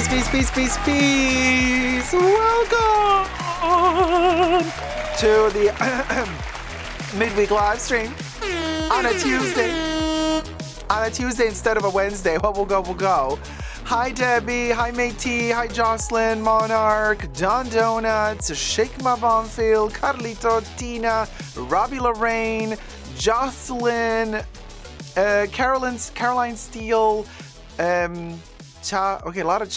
peace, peace, peace, peace, peace. Welcome to the midweek live stream on a Tuesday. On a Tuesday instead of a Wednesday. What will go, will go. Hi, Debbie. Hi, Métis. Hi, Jocelyn, Monarch, Don Donuts, Shake My Bonfield, Carlito, Tina, Robbie Lorraine, Jocelyn, Caroline Steele, a lot of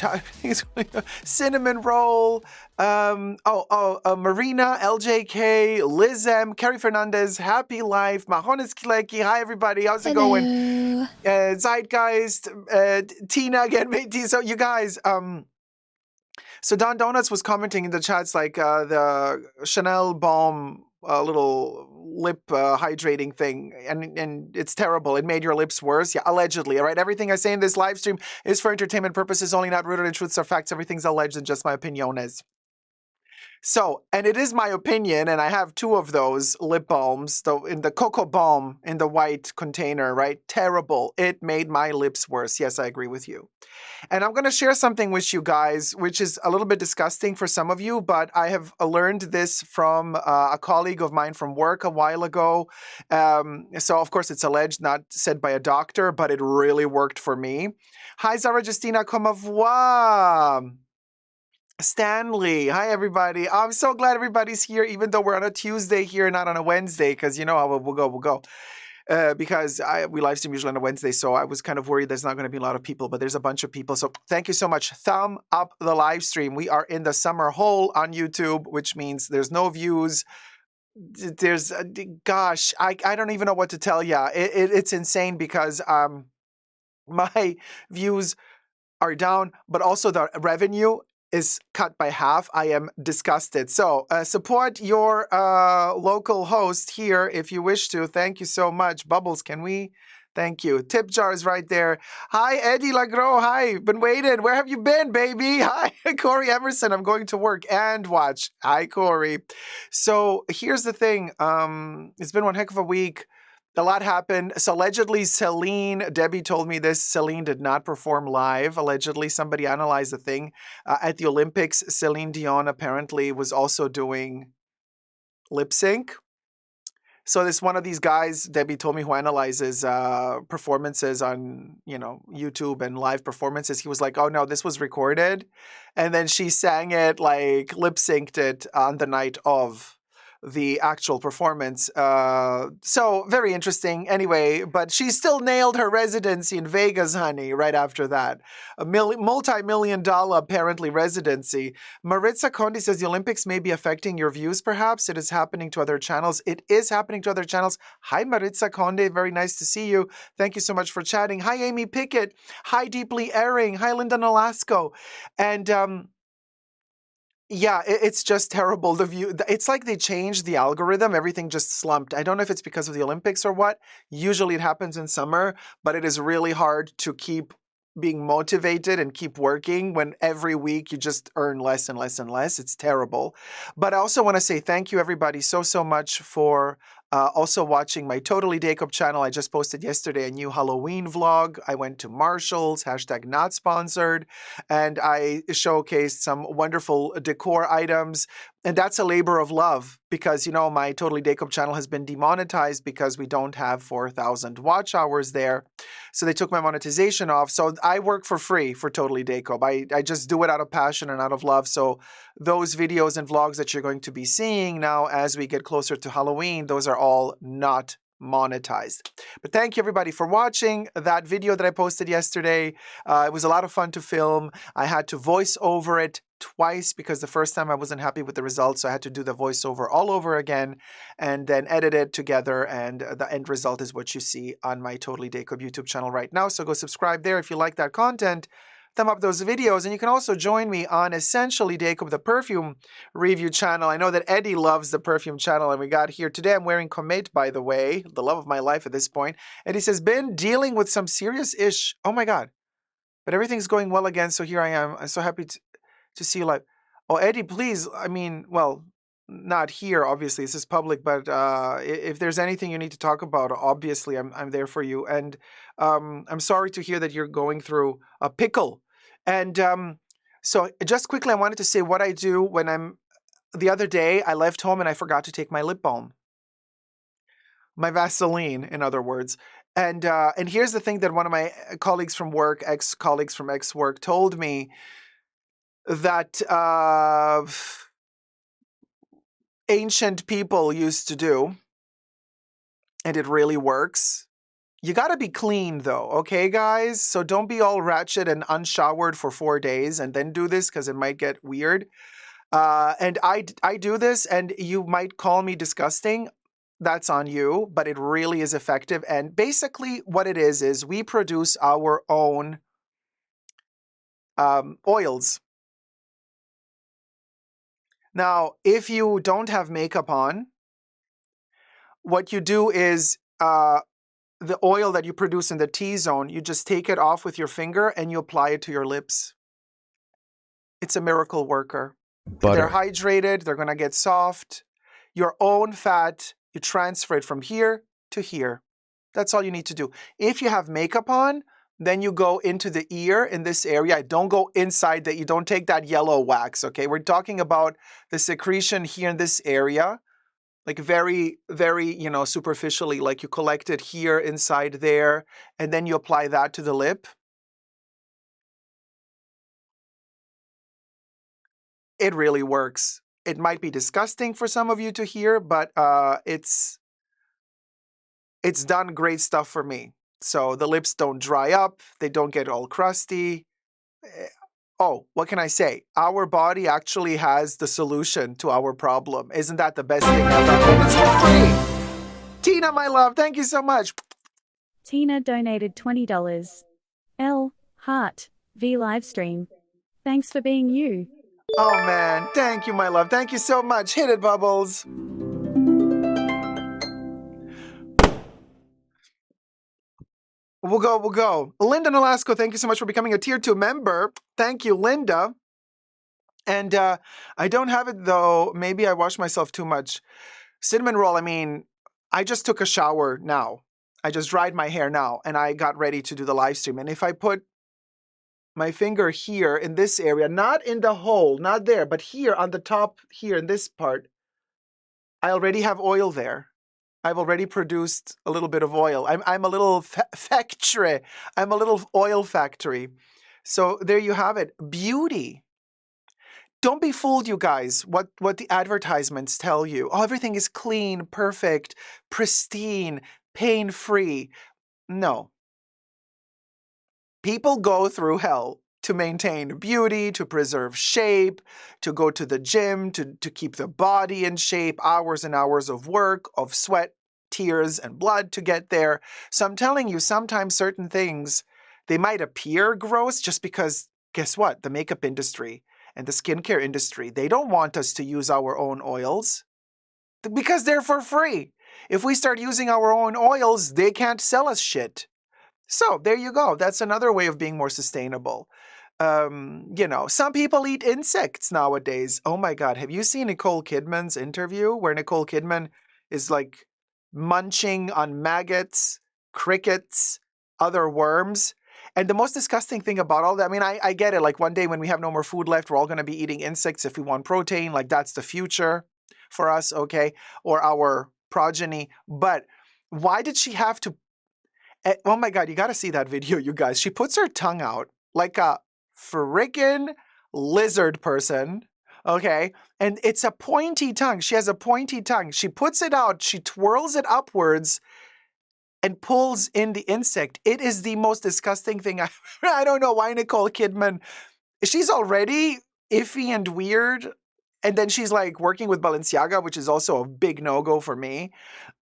cinnamon roll, Marina, LJK, Liz M, Kerry Fernandez, Happy Life, Mahonis Kileki. Hi, everybody. How's it going? Zeitgeist, Tina again, Métis. So you guys, so Don Donuts was commenting in the chats like the Chanel balm little lip hydrating thing, and it's terrible. It made your lips worse. Yeah, allegedly. All right. Everything I say in this live stream is for entertainment purposes only, not rooted in truths or facts. Everything's alleged and just my opiniones. So, and it is my opinion, and I have 2 of those lip balms, though in the Cocoa Balm in the white container, right? Terrible. It made my lips worse. Yes, I agree with you. And I'm going to share something with you guys, which is a little bit disgusting for some of you, but I have learned this from a colleague of mine from work a while ago. So, of course, it's alleged, not said by a doctor, but it really worked for me. Hi, Zara Justina, comme voir? Stanley, hi everybody. I'm so glad everybody's here, even though we're on a Tuesday here, not on a Wednesday, because you know how we'll go. Because we live stream usually on a Wednesday, so I was kind of worried there's not going to be a lot of people, but there's a bunch of people. So thank you so much. Thumb up the live stream. We are in the summer hole on YouTube, which means there's no views. There's, gosh, I don't even know what to tell you. It's insane because my views are down, but also the revenue is cut by half. I am disgusted. So support your local host here if you wish to. Thank you so much. Bubbles, can we? Thank you. Tip jar is right there. Hi, Eddie Lagro. Hi, been waiting. Where have you been, baby? Hi, Corey Emerson. I'm going to work and watch. Hi, Corey. So here's the thing. It's been one heck of a week. A lot happened. So allegedly Celine, Debbie told me this, Celine did not perform live. Allegedly somebody analyzed the thing. At the Olympics, Celine Dion apparently was also doing lip sync. So this one of these guys, Debbie told me, who analyzes performances on, YouTube and live performances. He was like, oh no, this was recorded. And then she sang it, like lip synced it on the night of the actual performance. So very interesting anyway, but she still nailed her residency in Vegas, honey, right after that. A multi-million-dollar apparently residency. Maritza Conde says the Olympics may be affecting your views perhaps. It is happening to other channels. It is happening to other channels. Hi, Maritza Conde. Very nice to see you. Thank you so much for chatting. Hi, Amy Pickett. Hi, Deeply Airing. Hi, Linda Nolasco. And yeah, it's just terrible. The view, it's like they changed the algorithm. Everything just slumped. I don't know if it's because of the Olympics or what. Usually it happens in summer, but it is really hard to keep being motivated and keep working when every week you just earn less and less and less. It's terrible. But I also want to say thank you, everybody, so much for also watching my Totally Dacob channel. I just posted yesterday a new Halloween vlog. I went to Marshall's, #not sponsored, and I showcased some wonderful decor items. And that's a labor of love because, my Totally Dacob channel has been demonetized because we don't have 4,000 watch hours there. So they took my monetization off. So I work for free for Totally Dacob. I just do it out of passion and out of love. So those videos and vlogs that you're going to be seeing now as we get closer to Halloween, those are all not monetized. But thank you everybody for watching that video that I posted yesterday. It was a lot of fun to film. I had to voice over it twice because the first time I wasn't happy with the results, so I had to do the voiceover all over again and then edit it together, and the end result is what you see on my Totally Dacob YouTube channel right now. So go subscribe there if you like that content. Thumb up those videos, and you can also join me on Essentially Dacob, the perfume review channel. I know that Eddie loves the perfume channel, and we got here today. I'm wearing Comet, by the way, the love of my life at this point. And he says, been dealing with some serious ish. Oh my God. But everything's going well again, so here I am. I'm so happy to see you live. Oh, Eddie, please. I mean, well, not here, obviously. This is public, but if there's anything you need to talk about, obviously, I'm there for you. And I'm sorry to hear that you're going through a pickle. And So just quickly, I wanted to say what I do when the other day I left home and I forgot to take my lip balm. My Vaseline, in other words. And here's the thing that one of my colleagues from work, ex-colleagues from ex-work, told me that ancient people used to do, and it really works. You gotta be clean though, okay, guys? So don't be all ratchet and unshowered for 4 days and then do this because it might get weird. And I do this, and you might call me disgusting. That's on you, but it really is effective. And basically, what it is we produce our own oils. Now, if you don't have makeup on, what you do is the oil that you produce in the T-zone, you just take it off with your finger and you apply it to your lips. It's a miracle worker. Butter. They're hydrated, they're gonna get soft. Your own fat, you transfer it from here to here. That's all you need to do. If you have makeup on, then you go into the ear in this area. Don't go inside that. You don't take that yellow wax, okay? We're talking about the secretion here in this area, like very, very, superficially, like you collect it here inside there, and then you apply that to the lip. It really works. It might be disgusting for some of you to hear, but it's done great stuff for me. So the lips don't dry up, they don't get all crusty. Oh, what can I say? Our body actually has the solution to our problem. Isn't that the best thing ever? And it's for free. Tina, my love, thank you so much. Tina donated $20. L. Heart. V livestream. Thanks for being you. Oh man, thank you, my love. Thank you so much. Hit it, Bubbles. We'll go. Linda Nolasco, thank you so much for becoming a Tier 2 member. Thank you, Linda. And I don't have it, though. Maybe I washed myself too much. Cinnamon roll, I just took a shower now. I just dried my hair now, and I got ready to do the live stream. And if I put my finger here in this area, not in the hole, not there, but here on the top, here in this part, I already have oil there. I've already produced a little bit of oil. I'm a little factory. I'm a little oil factory. So there you have it. Beauty. Don't be fooled, you guys, what the advertisements tell you. Oh, everything is clean, perfect, pristine, pain-free. No. People go through hell to maintain beauty, to preserve shape, to go to the gym, to keep the body in shape, hours and hours of work, of sweat, tears, and blood to get there. So I'm telling you, sometimes certain things, they might appear gross just because, guess what? The makeup industry and the skincare industry, they don't want us to use our own oils because they're for free. If we start using our own oils, they can't sell us shit. So there you go. That's another way of being more sustainable. Some people eat insects nowadays. Oh my God. Have you seen Nicole Kidman's interview where Nicole Kidman is like munching on maggots, crickets, other worms? And the most disgusting thing about all that, I get it. Like one day when we have no more food left, we're all going to be eating insects if we want protein. Like that's the future for us, okay? Or our progeny. But why did she have to? Oh my God, you got to see that video, you guys. She puts her tongue out like a freaking lizard person, okay? And it's a pointy tongue. She has a pointy tongue. She puts it out, she twirls it upwards and pulls in the insect. It is the most disgusting thing. I don't know why Nicole Kidman, she's already iffy and weird. And then she's like working with Balenciaga, which is also a big no-go for me.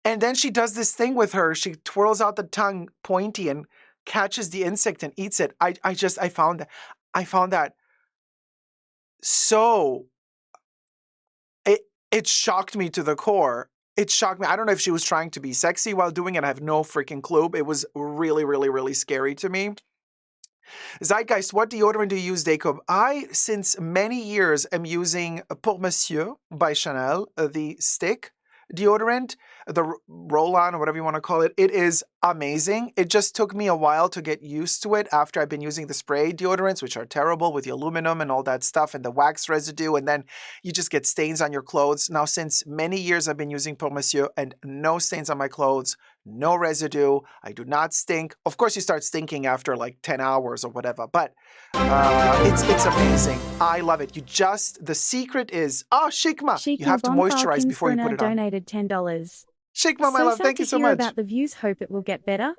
And then she does this thing with her. She twirls out the tongue pointy and catches the insect and eats it. I found that so, it shocked me to the core. It shocked me. I don't know if she was trying to be sexy while doing it. I have no freaking clue. It was really, really, really scary to me. Zeitgeist, what deodorant do you use, Dacob? I, since many years, am using Pour Monsieur by Chanel, the stick. deodorant, the roll-on or whatever you want to call it. It is amazing. It just took me a while to get used to it after I've been using the spray deodorants, which are terrible with the aluminum and all that stuff and the wax residue, and then you just get stains on your clothes. Now, since many years I've been using Pour Monsieur and no stains on my clothes, no residue. I do not stink. Of course, you start stinking after like 10 hours or whatever, but it's amazing. I love it. The secret is, Shikma, you have to moisturize before you put it on. Donated $10. Shikma, my love, thank you so much. About the views. Hope it will get better.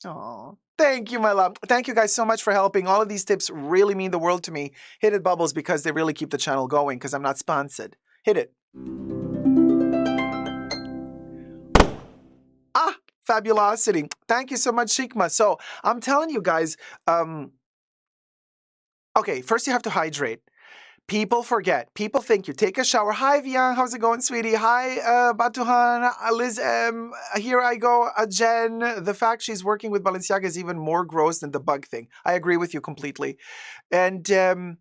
Oh, thank you, my love. Thank you guys so much for helping. All of these tips really mean the world to me. Hit it, Bubbles, because they really keep the channel going because I'm not sponsored. Hit it. Fabulosity. Thank you so much, Shikma. So I'm telling you guys, okay, first you have to hydrate. People forget. People think you take a shower. Hi, Vian. How's it going, sweetie? Hi, Batuhan, Liz M. Here I go, Jen. The fact she's working with Balenciaga is even more gross than the bug thing. I agree with you completely. And and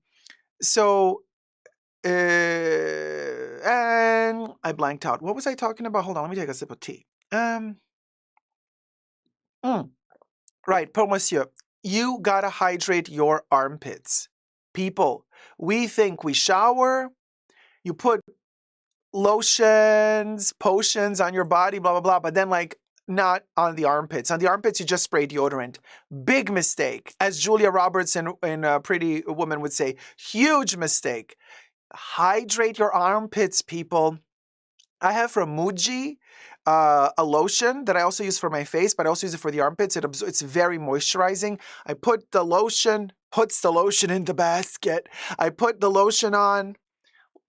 I blanked out. What was I talking about? Hold on, let me take a sip of tea. Right, Pour Monsieur, you gotta hydrate your armpits. People, we think we shower, you put lotions, potions on your body, blah, blah, blah, but then like not on the armpits. On the armpits, you just spray deodorant. Big mistake. As Julia Roberts in Pretty Woman would say, huge mistake. Hydrate your armpits, people. I have from Muji a lotion that I also use for my face, but I also use it for the armpits. It's very moisturizing. I put the lotion, puts the lotion in the basket. I put the lotion on,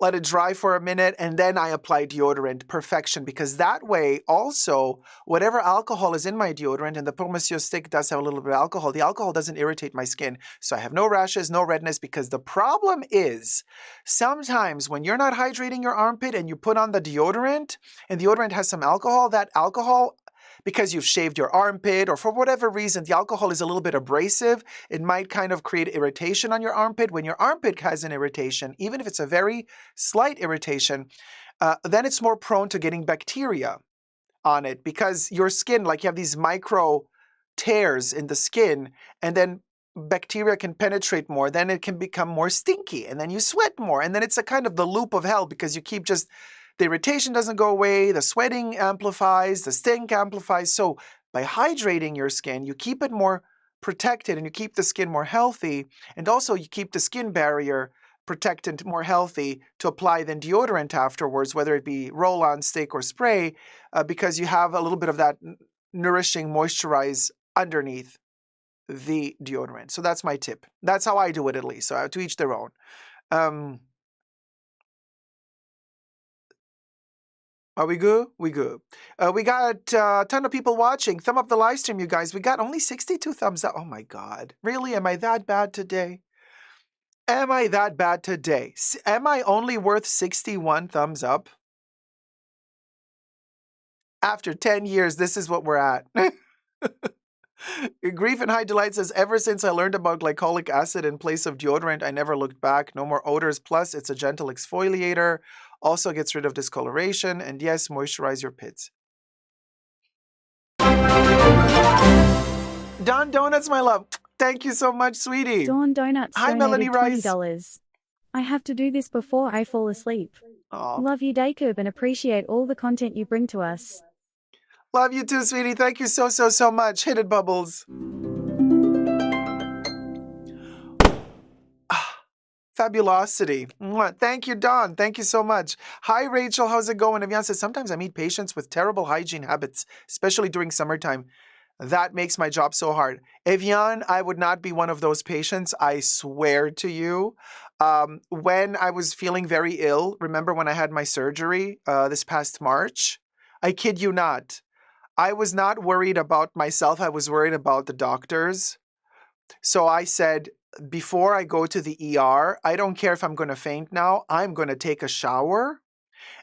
let it dry for a minute, and then I apply deodorant. Perfection, because that way also, whatever alcohol is in my deodorant, and the Pour Monsieur stick does have a little bit of alcohol, the alcohol doesn't irritate my skin. So I have no rashes, no redness, because the problem is sometimes when you're not hydrating your armpit and you put on the deodorant, and deodorant has some alcohol, that alcohol, because you've shaved your armpit or for whatever reason, the alcohol is a little bit abrasive, it might kind of create irritation on your armpit. When your armpit has an irritation, even if it's a very slight irritation, then it's more prone to getting bacteria on it because your skin, like you have these micro tears in the skin, and then bacteria can penetrate more, then it can become more stinky, and then you sweat more, and then it's a kind of the loop of hell because you keep just the irritation doesn't go away, the sweating amplifies, the stink amplifies. So by hydrating your skin, you keep it more protected and you keep the skin more healthy. And also you keep the skin barrier protected, more healthy to apply then deodorant afterwards, whether it be roll-on, stick, or spray, because you have a little bit of that nourishing moisturize underneath the deodorant. So that's my tip. That's how I do it, at least. So to each their own. Are we good? We good. We got a ton of people watching. Thumb up the live stream, you guys. We got only 62 thumbs up. Oh my God. Really? Am I that bad today? Am I that bad today? Am I only worth 61 thumbs up? After 10 years, this is what we're at. Grief and High Delight says, ever since I learned about glycolic acid in place of deodorant, I never looked back. No more odors. Plus, it's a gentle exfoliator. Also gets rid of discoloration. And yes, moisturize your pits. Dawn Donuts, my love. Thank you so much, sweetie. Dawn Donuts. Hi, Melanie Rice. $20. I have to do this before I fall asleep. Aww. Love you, Dacob, and appreciate all the content you bring to us. Love you too, sweetie. Thank you so much. Hit it, Bubbles. Fabulosity. Thank you, Dawn. Thank you so much. Hi, Rachel. How's it going? Evian says, sometimes I meet patients with terrible hygiene habits, especially during summertime. That makes my job so hard. Evian, I would not be one of those patients. I swear to you. When I was feeling very ill, remember when I had my surgery this past March? I kid you not. I was not worried about myself. I was worried about the doctors. So I said, before I go to the ER, I don't care if I'm going to faint now. I'm going to take a shower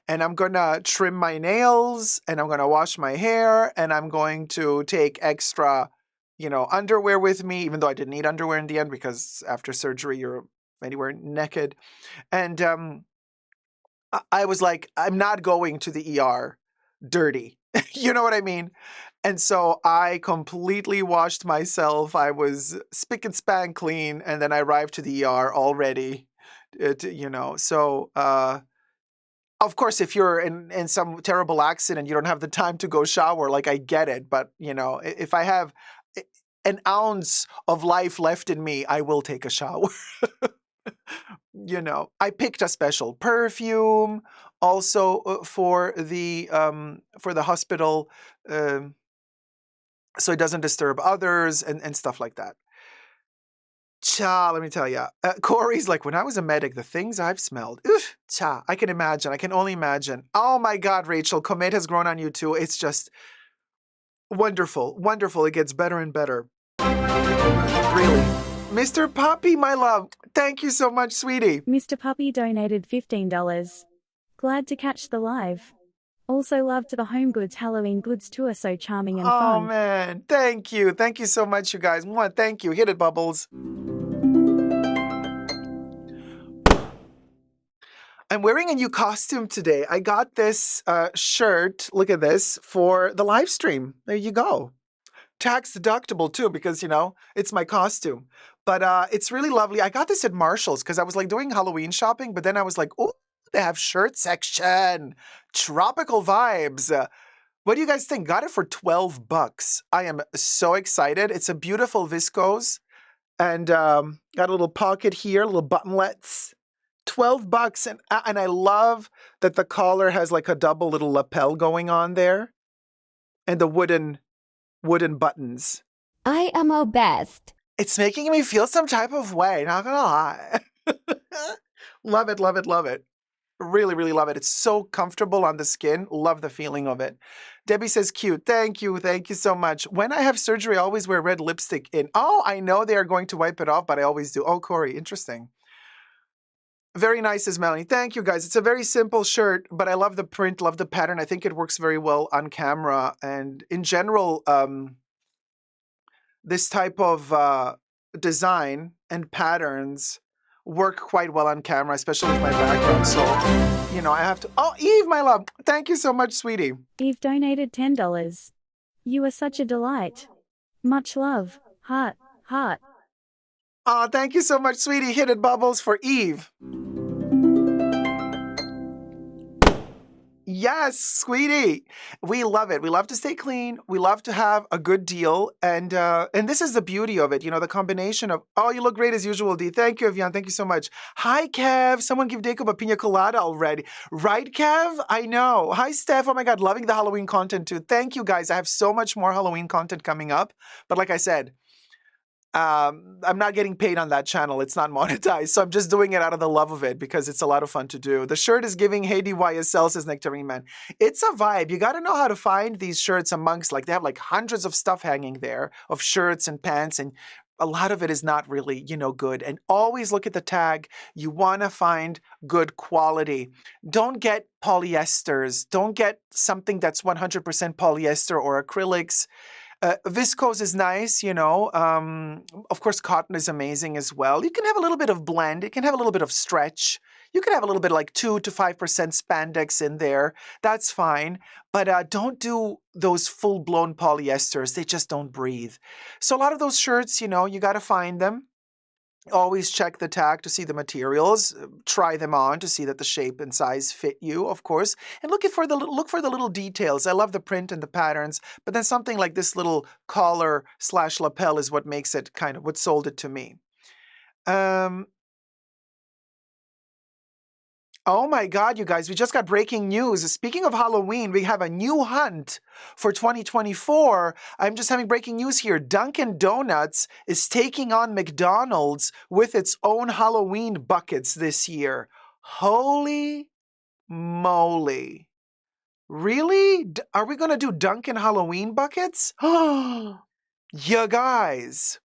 and I'm going to trim my nails and I'm going to wash my hair and I'm going to take extra, underwear with me, even though I didn't need underwear in the end because after surgery, you're anywhere naked. And I was like, I'm not going to the ER dirty. You know what I mean? And so I completely washed myself. I was spick and span clean, and then I arrived to the ER already. Of course, if you're in some terrible accident, you don't have the time to go shower. Like, I get it, but if I have an ounce of life left in me, I will take a shower. I picked a special perfume also for the hospital, so it doesn't disturb others and stuff like that. Cha, let me tell you. Corey's like, when I was a medic, the things I've smelled. Oof, cha, I can imagine. I can only imagine. Oh my God, Rachel, Comet has grown on you too. It's just wonderful, wonderful. It gets better and better. Really. Mr. Puppy, my love, thank you so much, sweetie. Mr. Puppy donated $15. Glad to catch the live. Also loved the Home Goods Halloween Goods tour, so charming and fun. Oh man, thank you. Thank you so much, you guys. Mwah, thank you. Hit it, Bubbles. I'm wearing a new costume today. I got this shirt, look at this, for the live stream. There you go. Tax deductible too, because it's my costume. But it's really lovely. I got this at Marshall's because I was like doing Halloween shopping, but then I was like, oh, they have shirt section. Tropical vibes. What do you guys think? Got it for $12. I am so excited. It's a beautiful viscose. And got a little pocket here, little buttonlets. $12. And I love that the collar has like a double little lapel going on there. And the wooden buttons. I am obsessed. It's making me feel some type of way, not gonna lie. Love it, love it, love it. Really, really love it. It's so comfortable on the skin. Love the feeling of it. Debbie says, cute. Thank you so much. When I have surgery, I always wear red lipstick in. Oh, I know they are going to wipe it off, but I always do. Oh, Corey, interesting. Very nice, says Melanie. Thank you, guys. It's a very simple shirt, but I love the print, love the pattern. I think it works very well on camera. And in general, this type of design and patterns work quite well on camera, especially with my background. So, I have to... Oh, Eve, my love. Thank you so much, sweetie. Eve donated $10. You are such a delight. Much love. Heart, heart. Oh, thank you so much, sweetie. Hit it, Bubbles, for Eve. Yes, sweetie. We love it. We love to stay clean. We love to have a good deal. And this is the beauty of it. The combination of, oh, you look great as usual, Dee. Thank you, Evian. Thank you so much. Hi, Kev. Someone give Dacob a pina colada already. Right, Kev? I know. Hi, Steph. Oh my God, loving the Halloween content too. Thank you, guys. I have so much more Halloween content coming up. But like I said, I'm not getting paid on that channel. It's not monetized. So I'm just doing it out of the love of it because it's a lot of fun to do. The shirt is giving Haiti YSL, says Nectarine Man. It's a vibe. You got to know how to find these shirts amongst, they have hundreds of stuff hanging there of shirts and pants, and a lot of it is not really, good. And always look at the tag. You want to find good quality. Don't get polyesters. Don't get something that's 100% polyester or acrylics. Viscose is nice, of course, cotton is amazing as well. You can have a little bit of blend. You can have a little bit of stretch. You can have a little bit 2 to 5% spandex in there. That's fine. But don't do those full-blown polyesters. They just don't breathe. So a lot of those shirts, you got to find them. Always check the tag to see the materials. Try them on to see that the shape and size fit you, of course. And look for the little details. I love the print and the patterns, but then something like this little collar / lapel is what makes it kind of what sold it to me. Oh my God, you guys, we just got breaking news. Speaking of Halloween, we have a new hunt for 2024. I'm just having breaking news here. Dunkin' Donuts is taking on McDonald's with its own Halloween buckets this year. Holy moly. Really? Are we going to do Dunkin' Halloween buckets? Oh, you guys.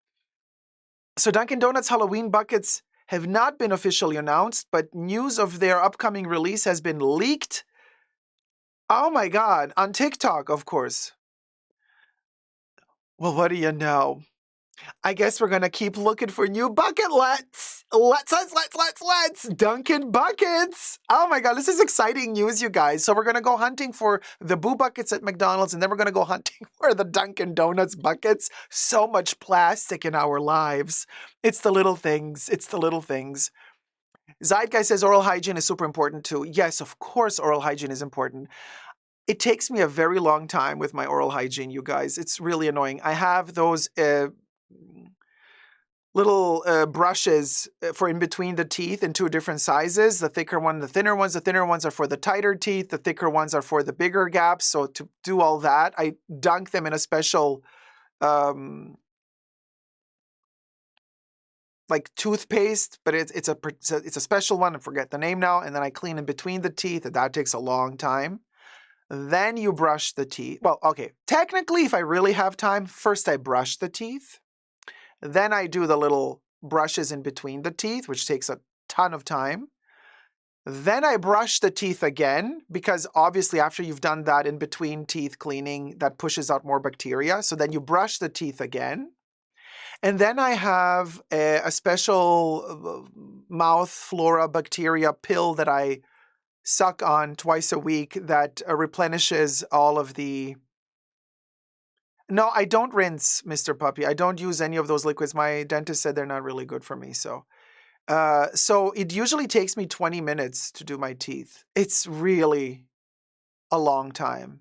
So Dunkin' Donuts Halloween buckets have not been officially announced, but news of their upcoming release has been leaked. Oh my God, on TikTok, of course. Well, what do you know? I guess we're gonna keep looking for new bucket. Let's Dunkin' buckets. Oh my god, this is exciting news, you guys. So we're gonna go hunting for the Boo buckets at McDonald's, and then we're gonna go hunting for the Dunkin' Donuts buckets. So much plastic in our lives. It's the little things. It's the little things. Zeitgeist says oral hygiene is super important too. Yes, of course, oral hygiene is important. It takes me a very long time with my oral hygiene, you guys. It's really annoying. I have those little brushes for in between the teeth in two different sizes. The thicker one, the thinner ones. The thinner ones are for the tighter teeth. The thicker ones are for the bigger gaps. So to do all that, I dunk them in a special like toothpaste, but it's a special one. I forget the name now. And then I clean in between the teeth, and that takes a long time. Then you brush the teeth. Well, okay, technically, if I really have time, first I brush the teeth. Then I do the little brushes in between the teeth, which takes a ton of time. Then I brush the teeth again, because obviously after you've done that in between teeth cleaning, that pushes out more bacteria. So then you brush the teeth again. And then I have a special mouth flora bacteria pill that I suck on twice a week that replenishes all of the... No, I don't rinse, Mr. Puppy. I don't use any of those liquids. My dentist said they're not really good for me. So it usually takes me 20 minutes to do my teeth. It's really a long time.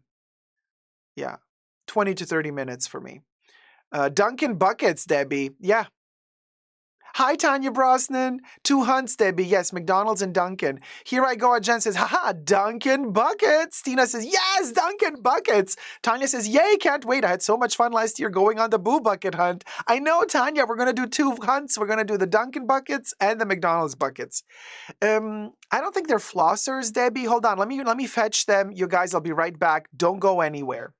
Yeah, 20 to 30 minutes for me. Dunkin' buckets, Debbie. Yeah. Hi, Tanya Brosnan. 2 hunts, Debbie. Yes, McDonald's and Dunkin'. Here I go. Jen says, haha, Dunkin' buckets. Tina says, yes, Dunkin' buckets. Tanya says, yay, can't wait. I had so much fun last year going on the Boo bucket hunt. I know, Tanya, we're going to do 2 hunts. We're going to do the Dunkin' buckets and the McDonald's buckets. I don't think they're flossers, Debbie. Hold on. Let me fetch them. You guys, I'll be right back. Don't go anywhere.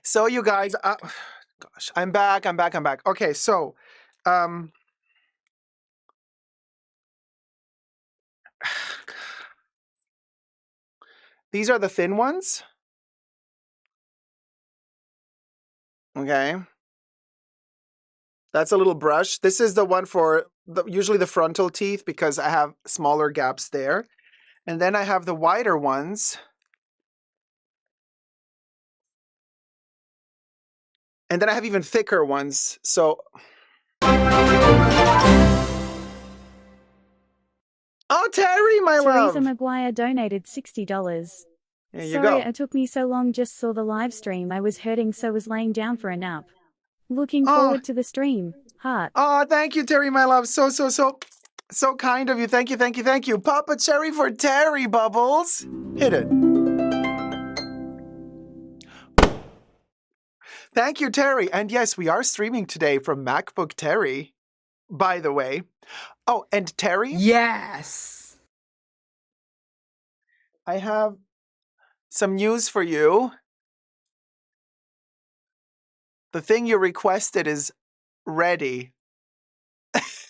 So you guys, gosh, I'm back. Okay, so, these are the thin ones. Okay. That's a little brush. This is the one for usually the frontal teeth because I have smaller gaps there. And then I have the wider ones. And then I have even thicker ones. So... Oh, Terry, my love! Teresa McGuire donated $60. There you Sorry go. it took me so long, just saw the live stream. I was hurting, so was laying down for a nap. Looking forward to the stream. Heart. Oh, thank you, Terry, my love. So kind of you. Thank you. Papa Cherry for Terry, Bubbles. Hit it. Thank you, Terry. And yes, we are streaming today from MacBook Terrie, by the way. Oh, and Terry? Yes! I have some news for you. The thing you requested is ready.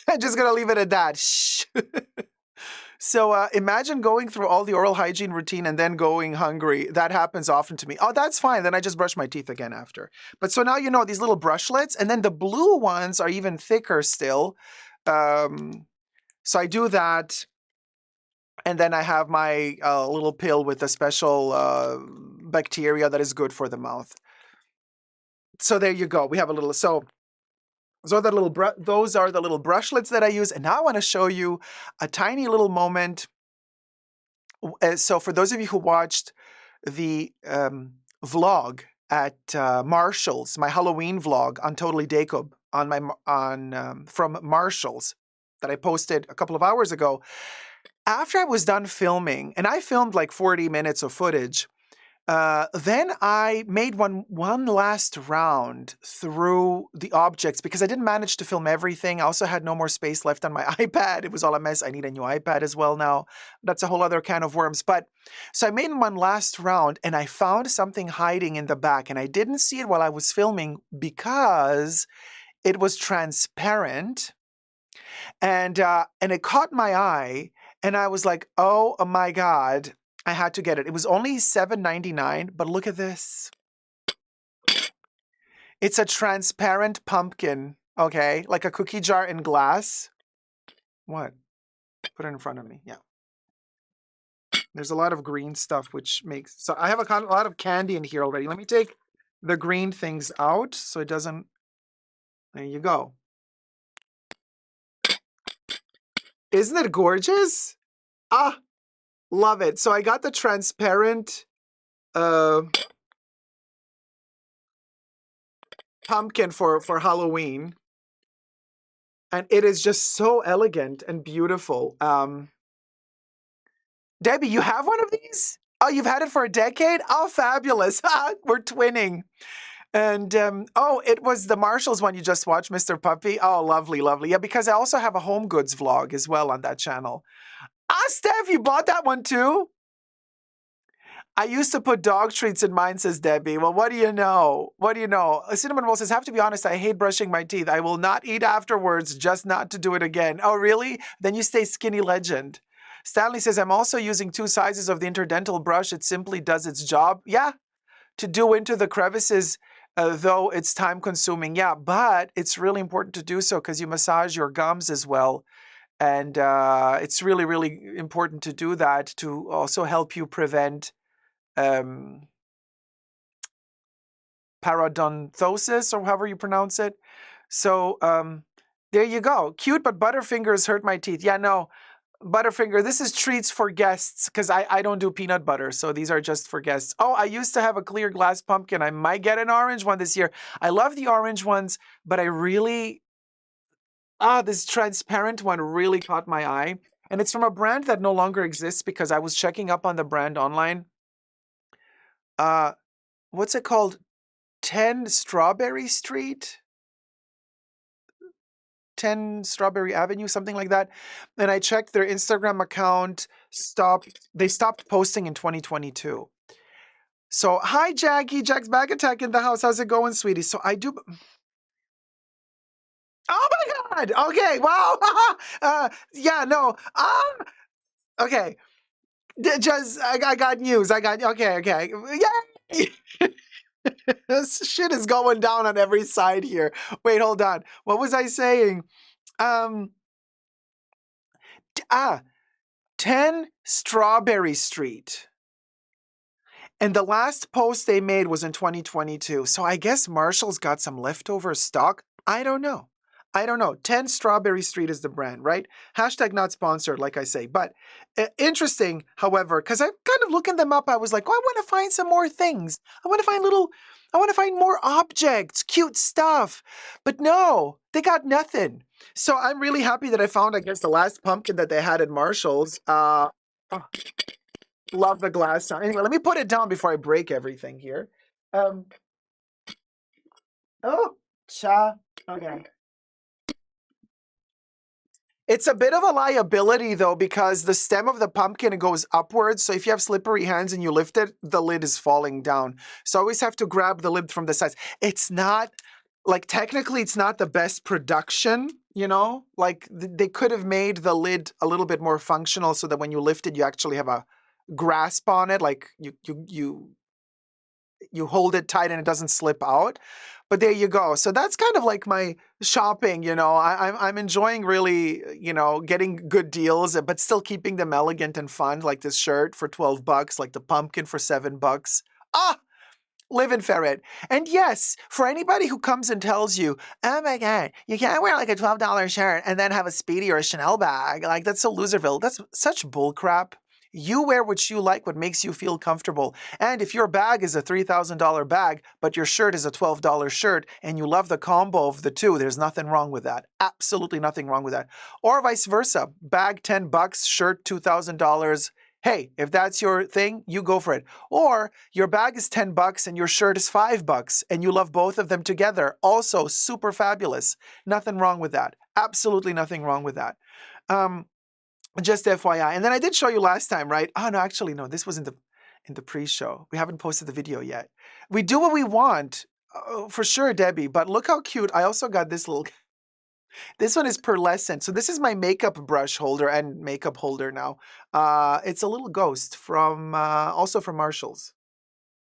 I'm just going to leave it at that. Shh. So imagine going through all the oral hygiene routine and then going hungry. That happens often to me. Oh, that's fine. Then I just brush my teeth again after. But so now you know these little brushlets, and then the blue ones are even thicker still. So I do that, and then I have my little pill with a special bacteria that is good for the mouth. So there you go. We have a little... So those are the little brushlets that I use. And now I want to show you a tiny little moment. So for those of you who watched the vlog at Marshall's, my Halloween vlog on Totally Dacob from Marshall's that I posted a couple of hours ago, after I was done filming, and I filmed like 40 minutes of footage, Then I made one last round through the objects because I didn't manage to film everything. I also had no more space left on my iPad. It was all a mess. I need a new iPad as well now. That's a whole other can of worms. But so I made one last round and I found something hiding in the back, and I didn't see it while I was filming because it was transparent, and it caught my eye, and I was like, oh my God. I had to get it. It was only $7.99, but look at this. It's a transparent pumpkin, okay? Like a cookie jar in glass. What? Put it in front of me, yeah. There's a lot of green stuff, which makes... So I have a lot of candy in here already. Let me take the green things out so it doesn't... There you go. Isn't it gorgeous? Ah, love it. So I got the transparent... pumpkin for Halloween, and it is just so elegant and beautiful. Debbie, you have one of these? Oh, you've had it for a decade? Oh, fabulous. We're twinning. And oh, it was the Marshalls one you just watched, Mr. Puppy. Oh, lovely, lovely. Yeah, because I also have a home goods vlog as well on that channel. Ah, Steph, you bought that one too? I used to put dog treats in mine, says Debbie. Well, what do you know? What do you know? Cinnamon Roll says, have to be honest, I hate brushing my teeth. I will not eat afterwards, just not to do it again. Oh, really? Then you stay skinny legend. Stanley says, I'm also using 2 sizes of the interdental brush. It simply does its job. Yeah, to do into the crevices, though it's time consuming. Yeah, but it's really important to do so because you massage your gums as well. And it's really, really important to do that to also help you prevent parodonthosis, or however you pronounce it. So there you go. Cute, but Butterfingers hurt my teeth. Yeah, no, Butterfinger, this is treats for guests because I don't do peanut butter. So these are just for guests. Oh, I used to have a clear glass pumpkin. I might get an orange one this year. I love the orange ones, but I really, this transparent one really caught my eye. And it's from a brand that no longer exists because I was checking up on the brand online. What's it called? 10 Strawberry Street? 10 Strawberry Avenue, something like that. And I checked their Instagram account. They stopped posting in 2022. So, hi, Jackie. Jack's Bag Attack in the house. How's it going, sweetie? So, I do... Oh, my God. Okay, wow. Yeah, no. Okay. Just, I got news. Okay. Yay! This shit is going down on every side here. Wait, hold on. What was I saying? 10 Strawberry Street. And the last post they made was in 2022. So I guess Marshall's got some leftover stock. I don't know. 10 Strawberry Street is the brand, right? Hashtag not sponsored, like I say. But interesting, however, because I'm kind of looking them up. I was like, oh, I want to find some more things. I want to find more objects, cute stuff. But no, they got nothing. So I'm really happy that I found, I guess, the last pumpkin that they had at Marshall's. Love the glass sound. Anyway, let me put it down before I break everything here. Okay. It's a bit of a liability, though, because the stem of the pumpkin goes upwards. So if you have slippery hands and you lift it, the lid is falling down. So I always have to grab the lid from the sides. It's not, like, technically, it's not the best production, you know? Like, they could have made the lid a little bit more functional so that when you lift it, you actually have a grasp on it. Like, you hold it tight and it doesn't slip out. But there you go. So that's kind of like my shopping, you know. I'm enjoying really, you know, getting good deals, but still keeping them elegant and fun, like this shirt for $12, like the pumpkin for $7. Live and ferret. And yes, for anybody who comes and tells you, oh my God, you can't wear like a $12 shirt and then have a Speedy or a Chanel bag. Like, that's so loserville. That's such bullcrap. You wear what you like, what makes you feel comfortable. And if your bag is a $3,000 bag, but your shirt is a $12 shirt, and you love the combo of the two, there's nothing wrong with that. Absolutely nothing wrong with that. Or vice versa. Bag $10, shirt $2,000. Hey, if that's your thing, you go for it. Or your bag is $10 and your shirt is $5 and you love both of them together. Also super fabulous. Nothing wrong with that. Absolutely nothing wrong with that. Just FYI. And then I did show you last time, right? Oh no, actually no, this was in the pre-show. We haven't posted the video yet. We do what we want, for sure, Debbie. But look how cute. I also got this little. This one is pearlescent. So this is my makeup brush holder and makeup holder now. It's a little ghost from also from Marshall's.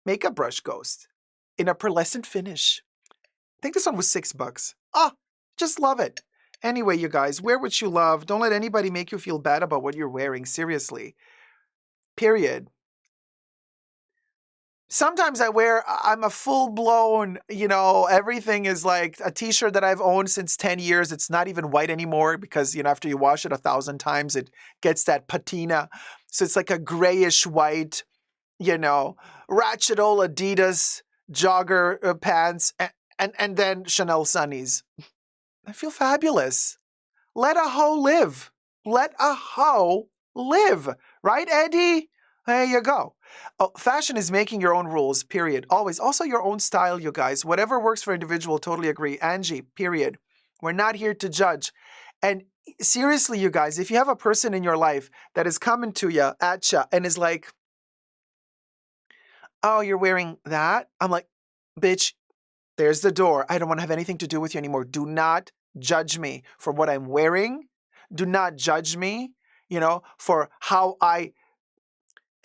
Makeup brush ghost in a pearlescent finish. I think this one was $6. Ah, just love it. Anyway, you guys, wear what you love. Don't let anybody make you feel bad about what you're wearing. Seriously. Period. Sometimes I'm a full blown, everything is like a t-shirt that I've owned since 10 years. It's not even white anymore because, after you wash it 1,000 times, it gets that patina. So it's like a grayish white, ratchet old Adidas jogger pants and then Chanel sunnies. I feel fabulous. Let a hoe live. Let a hoe live. Right, Eddie? There you go. Oh, fashion is making your own rules, period. Always. Also your own style, you guys. Whatever works for individual, totally agree. Angie, period. We're not here to judge. And seriously, you guys, if you have a person in your life that is coming to you, at you, and is like, oh, you're wearing that? I'm like, bitch, there's the door. I don't want to have anything to do with you anymore. Do not judge me for what I'm wearing. Do not judge me, for how I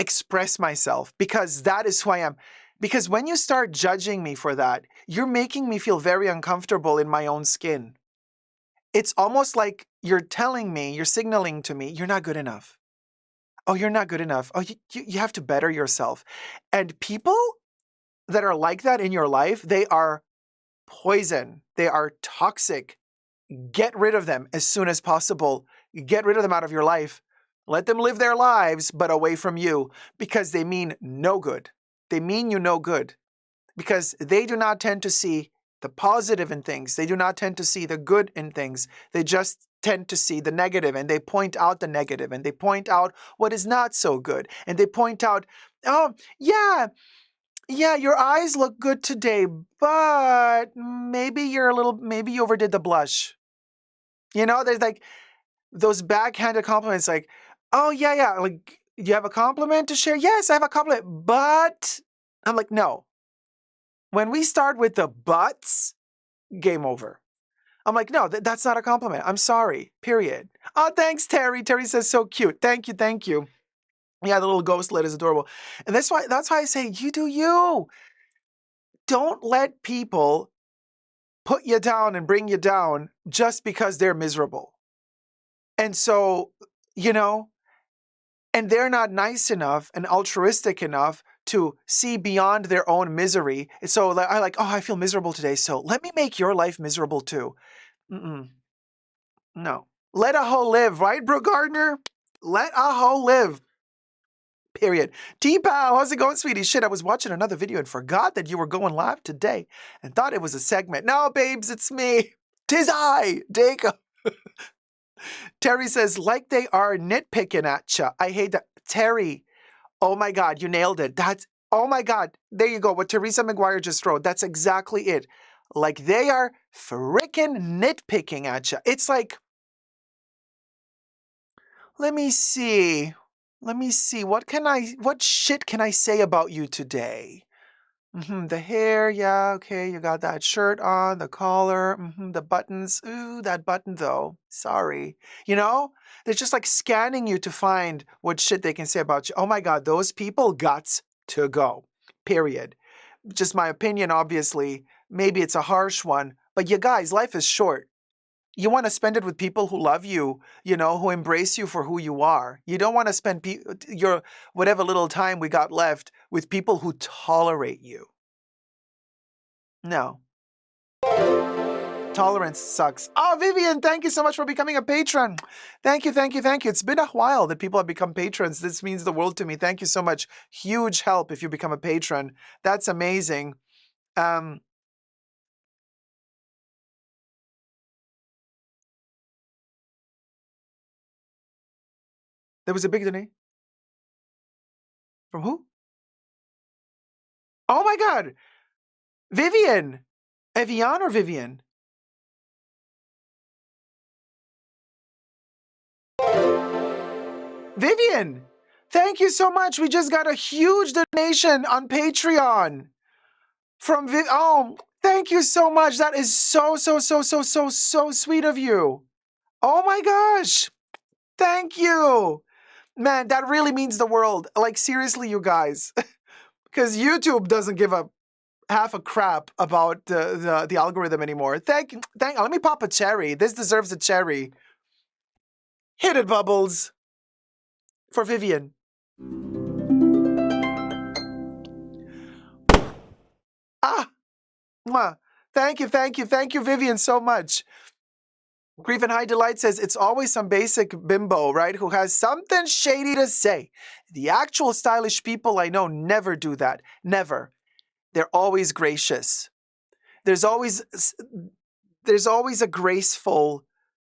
express myself, because that is who I am. Because when you start judging me for that, you're making me feel very uncomfortable in my own skin. It's almost like you're signaling to me, you're not good enough. Oh, you're not good enough. Oh, you have to better yourself. And people that are like that in your life, they are poison. They are toxic. Get rid of them as soon as possible. Get rid of them out of your life. Let them live their lives, but away from you, because they mean no good. They mean you no good, because they do not tend to see the positive in things. They do not tend to see the good in things. They just tend to see the negative, and they point out the negative, and they point out what is not so good. And they point out, oh, yeah, your eyes look good today, but maybe maybe you overdid the blush. There's like those backhanded compliments like, oh, yeah, like, you have a compliment to share? Yes, I have a compliment, but I'm like, no. When we start with the buts, game over. I'm like, no, that's not a compliment. I'm sorry, period. Oh, thanks, Terry. Terry says so cute. Thank you, thank you. Yeah, the little ghost lid is adorable. And that's why I say, you do you. Don't let people put you down and bring you down just because they're miserable. And so, and they're not nice enough and altruistic enough to see beyond their own misery. So I feel miserable today, so let me make your life miserable too. No. Let a hoe live, right, Brooke Gardner? Let a hoe live. Period. T-Pow, how's it going, sweetie? Shit, I was watching another video and forgot that you were going live today and thought it was a segment. No, babes, it's me. 'Tis I, Dacob. Terry says, like they are nitpicking at ya. I hate that. Terry, oh my God, you nailed it. Oh my God. There you go. What Teresa McGuire just wrote. That's exactly it. Like they are frickin' nitpicking at you. It's like, let me see. What shit can I say about you today? The hair, yeah, okay, you got that shirt on, the collar, the buttons. Ooh, that button though. Sorry. They're just like scanning you to find what shit they can say about you. Oh my God, those people gots to go. Period. Just my opinion, obviously. Maybe it's a harsh one, but you guys, life is short. You want to spend it with people who love you, who embrace you for who you are. You don't want to spend your whatever little time we got left with people who tolerate you. No. Tolerance sucks. Oh, Vivian, thank you so much for becoming a patron. Thank you, thank you, thank you. It's been a while that people have become patrons. This means the world to me. Thank you so much. Huge help if you become a patron. That's amazing. There was a big donation. From who? Oh my God. Vivian. Evian or Vivian? Vivian. Thank you so much. We just got a huge donation on Patreon from Oh, thank you so much. That is so sweet of you. Oh my gosh. Thank you. Man, that really means the world. Like, seriously, you guys. Because YouTube doesn't give a half a crap about the algorithm anymore. Let me pop a cherry. This deserves a cherry. Hit it, Bubbles. For Vivian. Ah! Mwah. Thank you, Vivian, so much. Grief and High Delight says, it's always some basic bimbo, right, who has something shady to say. The actual stylish people I know never do that. Never. They're always gracious. There's always a graceful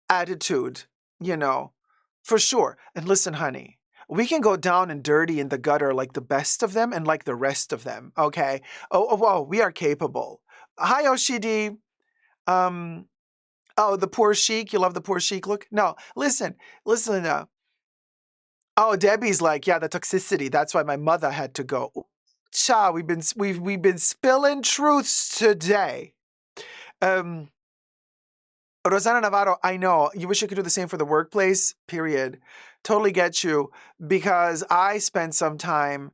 attitude, for sure. And listen, honey, we can go down and dirty in the gutter like the best of them and like the rest of them, okay? Oh, we are capable. Hi, Oshidi. Oh, the poor chic. You love the poor chic look? No, listen. Oh, Debbie's like, yeah, the toxicity. That's why my mother had to go. Cha, we've been spilling truths today. Rosana Navarro, I know. You wish you could do the same for the workplace, period. Totally get you. Because I spent some time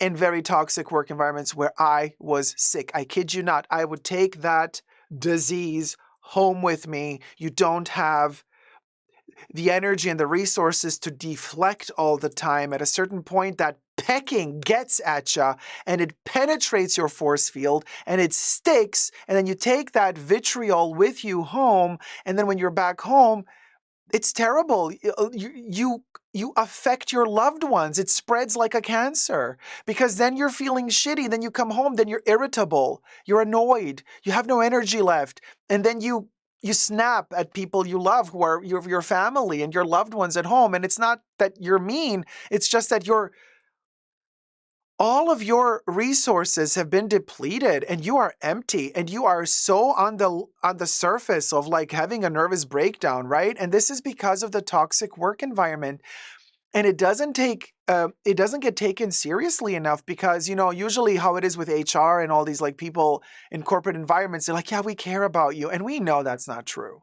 in very toxic work environments where I was sick. I kid you not. I would take that disease home with me. You don't have the energy and the resources to deflect all the time. At a certain point, that pecking gets at you and it penetrates your force field and it sticks. And then you take that vitriol with you home. And then when you're back home, it's terrible. You affect your loved ones. It spreads like a cancer because then you're feeling shitty. Then you come home, then you're irritable. You're annoyed. You have no energy left. And then you snap at people you love who are your family and your loved ones at home. And it's not that you're mean. It's just that all of your resources have been depleted and you are empty and you are so on the surface of like having a nervous breakdown, right? And this is because of the toxic work environment. And it doesn't get taken seriously enough because, usually how it is with HR and all these like people in corporate environments, they're like, yeah, we care about you. And we know that's not true.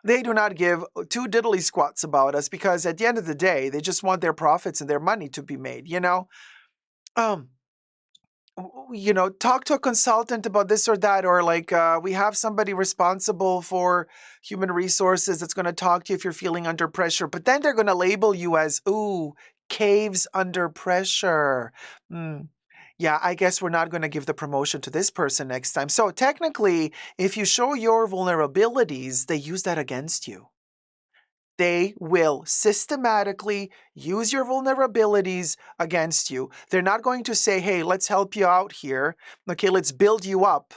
They do not give two diddly squats about us because at the end of the day, they just want their profits and their money to be made, Um, talk to a consultant about this or that, or like we have somebody responsible for human resources that's going to talk to you if you're feeling under pressure. But then they're going to label you as, ooh, caves under pressure. Yeah, I guess we're not going to give the promotion to this person next time. So technically, if you show your vulnerabilities, they use that against you. They will systematically use your vulnerabilities against you. They're not going to say, hey, let's help you out here. Okay, let's build you up.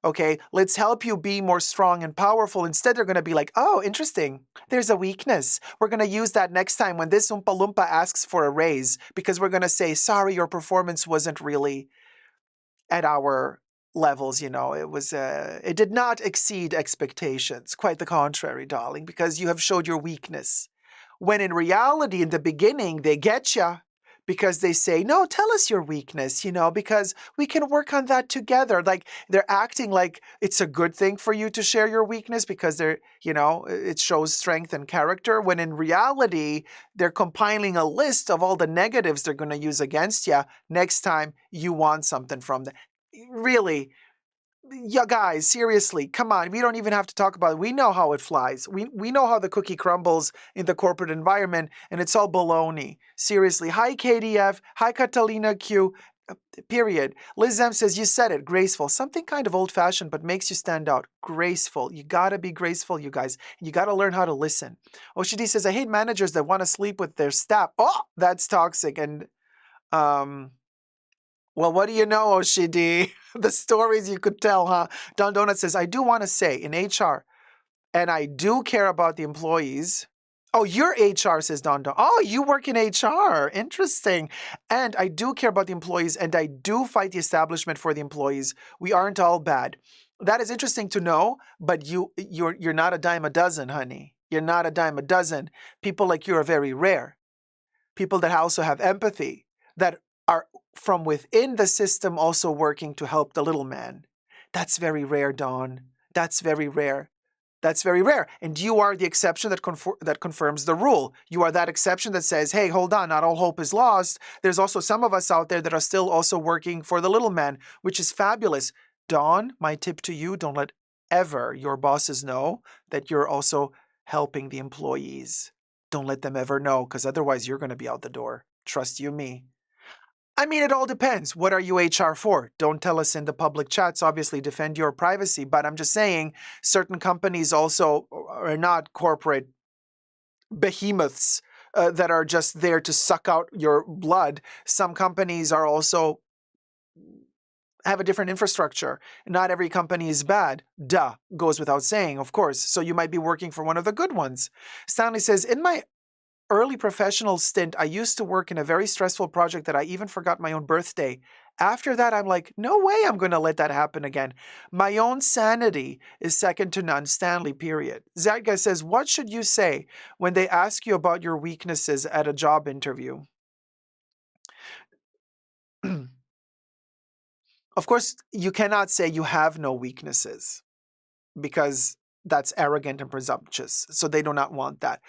Okay, let's help you be more strong and powerful. Instead, they're going to be like, oh, interesting. There's a weakness. We're going to use that next time when this Oompa Loompa asks for a raise because we're going to say, sorry, your performance wasn't really at our levels. It did not exceed expectations. Quite the contrary, darling, because you have showed your weakness. When in reality, in the beginning, they get you because they say, no, tell us your weakness, because we can work on that together. Like they're acting like it's a good thing for you to share your weakness because it shows strength and character. When in reality, they're compiling a list of all the negatives they're going to use against you next time you want something from them. Really, yeah, guys, seriously, come on. We don't even have to talk about it. We know how it flies. We know how the cookie crumbles in the corporate environment, and it's all baloney. Seriously. Hi, KDF. Hi, Catalina Q. Period. Liz M says, you said it, graceful. Something kind of old-fashioned, but makes you stand out. Graceful. You gotta be graceful, you guys. You gotta learn how to listen. Oshidi says, I hate managers that want to sleep with their staff. Oh, that's toxic. And, well, what do you know, Oshidi? The stories you could tell, huh? Don Donut says, I do want to say in HR, and I do care about the employees. Oh, you're HR, says Don Don. Oh, you work in HR. Interesting. And I do care about the employees, and I do fight the establishment for the employees. We aren't all bad. That is interesting to know, but you're not a dime a dozen, honey. You're not a dime a dozen. People like you are very rare. People that also have empathy, that are from within the system also working to help the little man. That's very rare, Dawn. That's very rare. That's very rare. And you are the exception that confirms the rule. You are that exception that says, hey, hold on, not all hope is lost. There's also some of us out there that are still also working for the little man, which is fabulous. Dawn, my tip to you, don't let ever your bosses know that you're also helping the employees. Don't let them ever know, because otherwise you're going to be out the door. Trust you me. I mean, it all depends. What are you HR for? Don't tell us in the public chats. Obviously, defend your privacy. But I'm just saying, certain companies also are not corporate behemoths that are just there to suck out your blood. Some companies are also have a different infrastructure. Not every company is bad. Duh, goes without saying, of course. So you might be working for one of the good ones. Stanley says, in my early professional stint, I used to work in a very stressful project that I even forgot my own birthday. After that, I'm like, no way I'm going to let that happen again. My own sanity is second to none, Stanley, period. Zeitgeist says, what should you say when they ask you about your weaknesses at a job interview? Of course, you cannot say you have no weaknesses because that's arrogant and presumptuous. So they do not want that.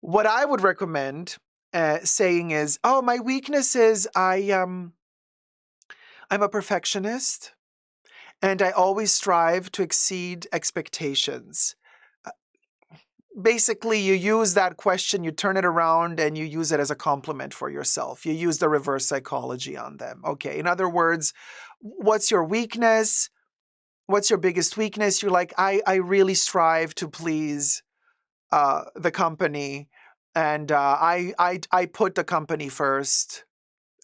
What I would recommend saying is, oh, my weakness is I'm a perfectionist and I always strive to exceed expectations. Basically, you use that question, you turn it around, and you use it as a compliment for yourself. You use the reverse psychology on them. Okay, in other words, what's your weakness? What's your biggest weakness? You're like, I really strive to please the company, and I put the company first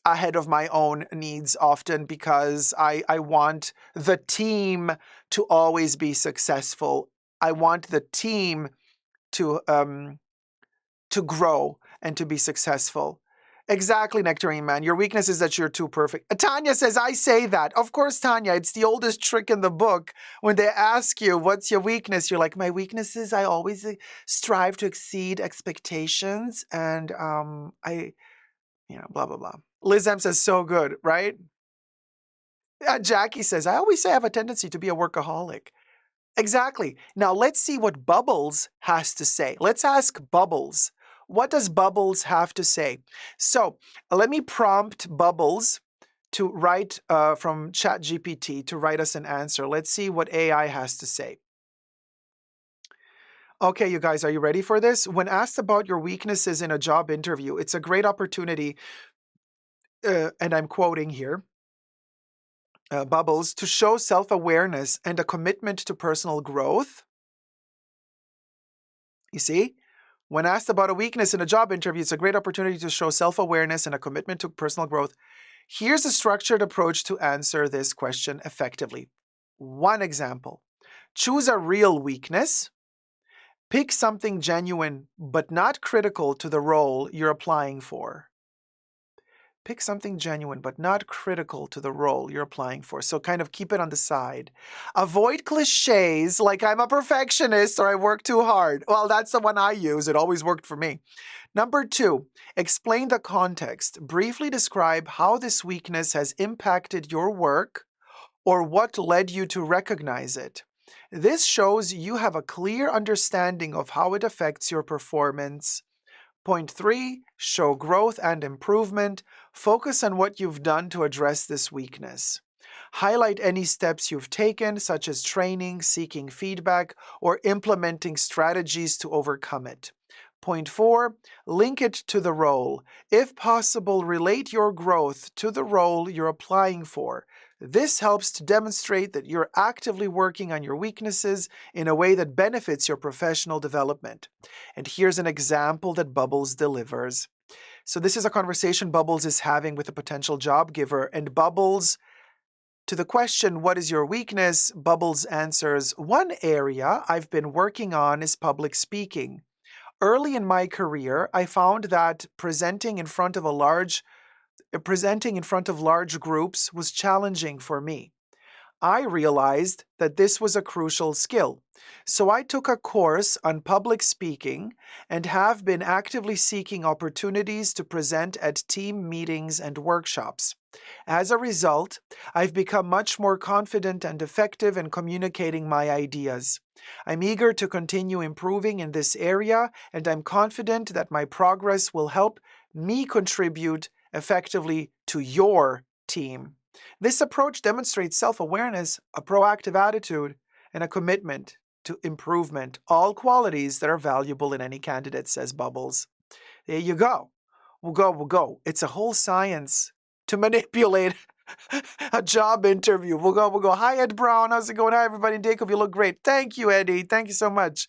ahead of my own needs often because I want the team to always be successful. I want the team to grow and to be successful. Exactly, Nectarine Man. Your weakness is that you're too perfect. Tanya says, I say that. Of course, Tanya, it's the oldest trick in the book. When they ask you, what's your weakness? You're like, my weakness is I always strive to exceed expectations. And blah, blah, blah. Liz M says, so good, right? Jackie says, I always say I have a tendency to be a workaholic. Exactly. Now let's see what Bubbles has to say. Let's ask Bubbles. What does Bubbles have to say? So let me prompt Bubbles to write from ChatGPT to write us an answer. Let's see what AI has to say. Okay, you guys, are you ready for this? When asked about your weaknesses in a job interview, it's a great opportunity, and I'm quoting here, Bubbles, to show self-awareness and a commitment to personal growth. You see? When asked about a weakness in a job interview, it's a great opportunity to show self-awareness and a commitment to personal growth. Here's a structured approach to answer this question effectively. One example. Choose a real weakness. Pick something genuine but not critical to the role you're applying for. Pick something genuine but not critical to the role you're applying for. So kind of keep it on the side. Avoid cliches like I'm a perfectionist or I work too hard. Well, that's the one I use. It always worked for me. Number 2, explain the context. Briefly describe how this weakness has impacted your work or what led you to recognize it. This shows you have a clear understanding of how it affects your performance. Point 3, show growth and improvement. Focus on what you've done to address this weakness. Highlight any steps you've taken, such as training, seeking feedback, or implementing strategies to overcome it. Point 4, link it to the role. If possible, relate your growth to the role you're applying for. This helps to demonstrate that you're actively working on your weaknesses in a way that benefits your professional development. And here's an example that Bubbles delivers. So this is a conversation Bubbles is having with a potential job giver, and Bubbles, to the question, what is your weakness? Bubbles answers, one area I've been working on is public speaking. Early in my career, I found that presenting in front of large groups was challenging for me. I realized that this was a crucial skill. So I took a course on public speaking and have been actively seeking opportunities to present at team meetings and workshops. As a result, I've become much more confident and effective in communicating my ideas. I'm eager to continue improving in this area, and I'm confident that my progress will help me contribute effectively to your team. This approach demonstrates self-awareness, a proactive attitude, and a commitment to improvement, all qualities that are valuable in any candidate, says Bubbles. There you go. We'll go. It's a whole science to manipulate a job interview. We'll go. Hi, Ed Brown. How's it going? Hi, everybody. Dacob, you look great. Thank you, Eddie. Thank you so much.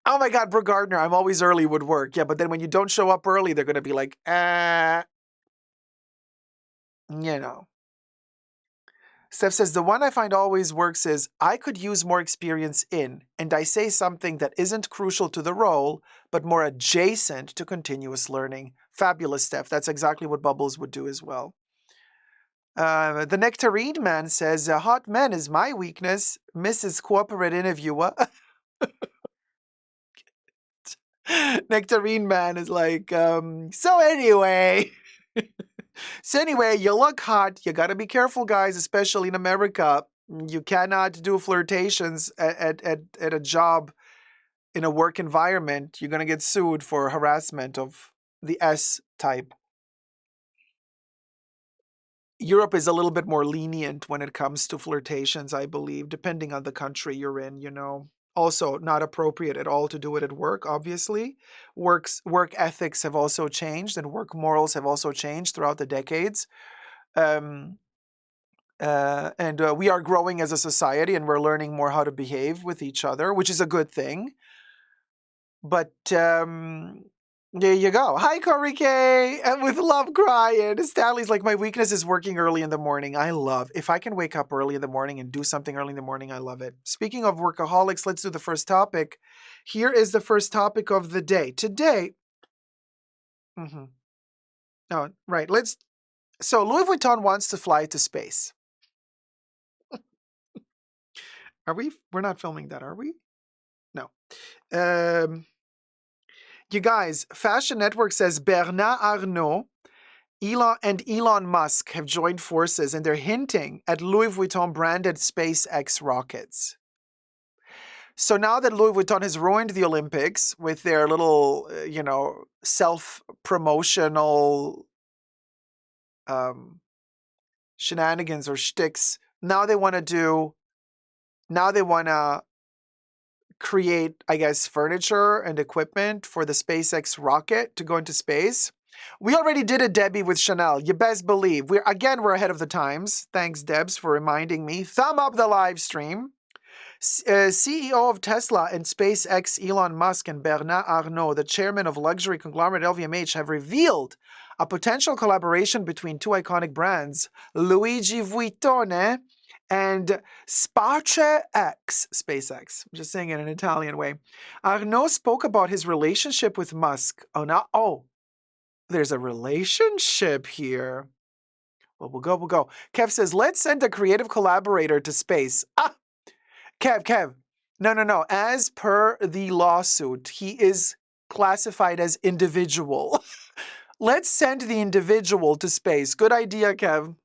Oh my God, Brooke Gardner, I'm always early would work. Yeah, but then when you don't show up early, they're going to be like, you know. Steph says, the one I find always works is, I could use more experience in, and I say something that isn't crucial to the role, but more adjacent to continuous learning. Fabulous, Steph. That's exactly what Bubbles would do as well. The Nectarine Man says, hot man is my weakness, Mrs. Corporate Interviewer. Nectarine Man is like, so anyway... So anyway, you look hot. You got to be careful, guys, especially in America. You cannot do flirtations at a job in a work environment. You're going to get sued for harassment of the S type. Europe is a little bit more lenient when it comes to flirtations, I believe, depending on the country you're in, you know. Also, not appropriate at all to do it at work, obviously. Work ethics have also changed, and work morals have also changed throughout the decades. And we are growing as a society, and we're learning more how to behave with each other, which is a good thing. But there you go. Hi, Corey K. And with love crying. Stanley's like, my weakness is working early in the morning. I love, if I can wake up early in the morning and do something early in the morning, I love it. Speaking of workaholics, let's do the first topic. Here is the first topic of the day. Today, oh, right, so Louis Vuitton wants to fly to space. We're not filming that, are we? No. You guys, Fashion Network says Bernard Arnault, Elon Musk have joined forces, and they're hinting at Louis Vuitton branded SpaceX rockets. So now that Louis Vuitton has ruined the Olympics with their little, self-promotional shenanigans or shticks, now they want to create, I guess, furniture and equipment for the SpaceX rocket to go into space. We already did it, Debbie, with Chanel. You best believe. We're ahead of the times. Thanks, Debs, for reminding me. Thumb up the live stream. CEO of Tesla and SpaceX Elon Musk and Bernard Arnault, the chairman of luxury conglomerate LVMH, have revealed a potential collaboration between two iconic brands, Luigi Vuitton and SpaceX. I'm just saying it in an Italian way. Arnault spoke about his relationship with Musk. There's a relationship here. Well, we'll go. Kev says, let's send a creative collaborator to space. Kev. No. As per the lawsuit, he is classified as individual. Let's send the individual to space. Good idea, Kev.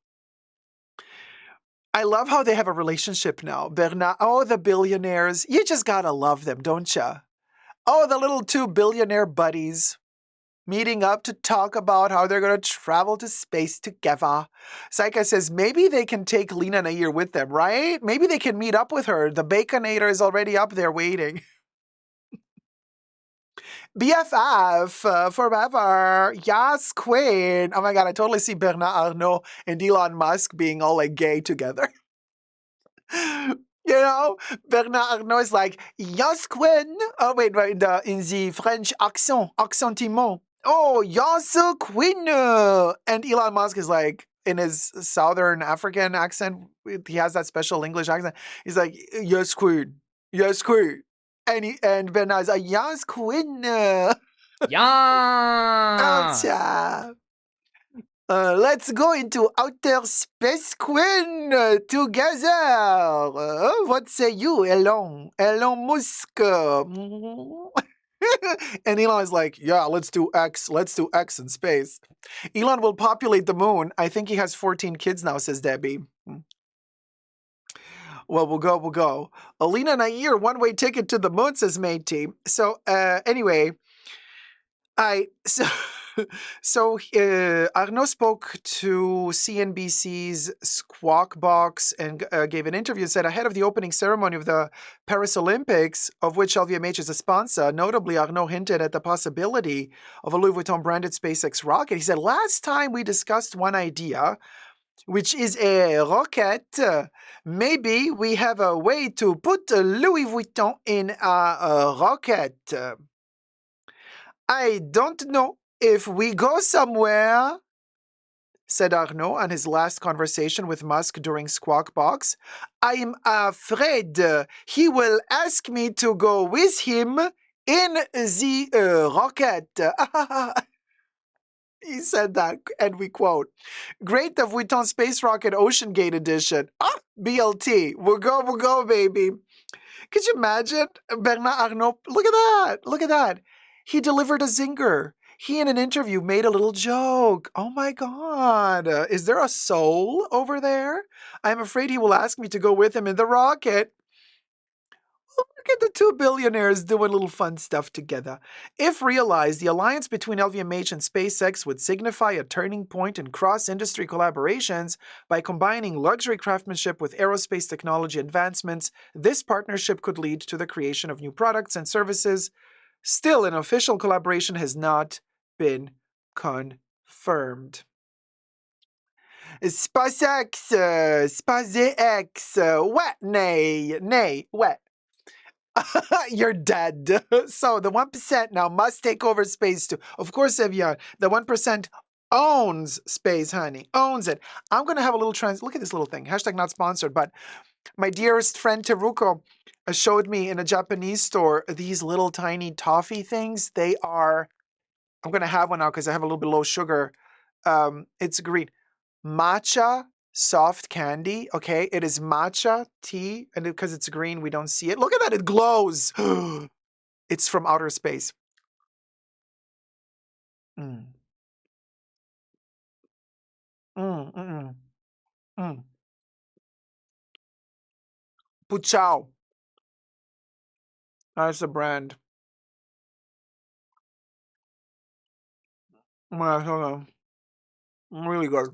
I love how they have a relationship now. Bernard, the billionaires. You just gotta love them, don't you? The little two billionaire buddies meeting up to talk about how they're going to travel to space together. Saika says, maybe they can take Lena Nair with them, right? Maybe they can meet up with her. The Baconator is already up there waiting. BFF forever. Yes, queen. Oh my God, I totally see Bernard Arnault and Elon Musk being all like gay together. Bernard Arnault is like, yes, queen. Oh, wait, in the French accentiment. Oh, yes, queen. And Elon Musk is like, in his Southern African accent, he has that special English accent. He's like, yes, queen. Yes, queen. And Bernard's like, yes, Queen. Yeah. Oucha. Let's go into outer space, Queen, together. What say you, Elon? Elon Musk. And Elon is like, yeah, let's do X. Let's do X in space. Elon will populate the moon. I think he has 14 kids now, says Debbie. Well, we'll go. Alina Nair, one-way ticket to the moon, says Matey. So, anyway, Arnaud spoke to CNBC's Squawk Box and gave an interview and said ahead of the opening ceremony of the Paris Olympics, of which LVMH is a sponsor, notably Arnaud hinted at the possibility of a Louis Vuitton branded SpaceX rocket. He said, last time we discussed one idea, which is a rocket. Maybe we have a way to put Louis Vuitton in a rocket. I don't know if we go somewhere, said Arnaud on his last conversation with Musk during Squawk Box. I'm afraid he will ask me to go with him in the rocket. He said that, and we quote, great the Vuitton Space Rocket Ocean Gate Edition. BLT. We'll go, baby. Could you imagine Bernard Arnault? Look at that. He delivered a zinger. He, in an interview, made a little joke. Oh my God. Is there a soul over there? I'm afraid he will ask me to go with him in the rocket. Look at the two billionaires doing little fun stuff together. If realized, the alliance between LVMH and SpaceX would signify a turning point in cross-industry collaborations by combining luxury craftsmanship with aerospace technology advancements. This partnership could lead to the creation of new products and services. Still, an official collaboration has not been confirmed. SpaceX, what? Nay, what? You're dead. So the 1% now must take over space too. Of course, Evian, the 1% owns space, honey. Owns it. I'm going to have a little look at this little thing. Hashtag not sponsored, but my dearest friend Teruko showed me in a Japanese store these little tiny toffee things. They are, I'm going to have one now because I have a little bit low sugar. It's green. Matcha soft candy, okay? It is matcha tea, and because it's green, we don't see it. Look at that, it glows. It's from outer space. Mm. Mm, mm, mm. Puchao. That's the brand. Really good.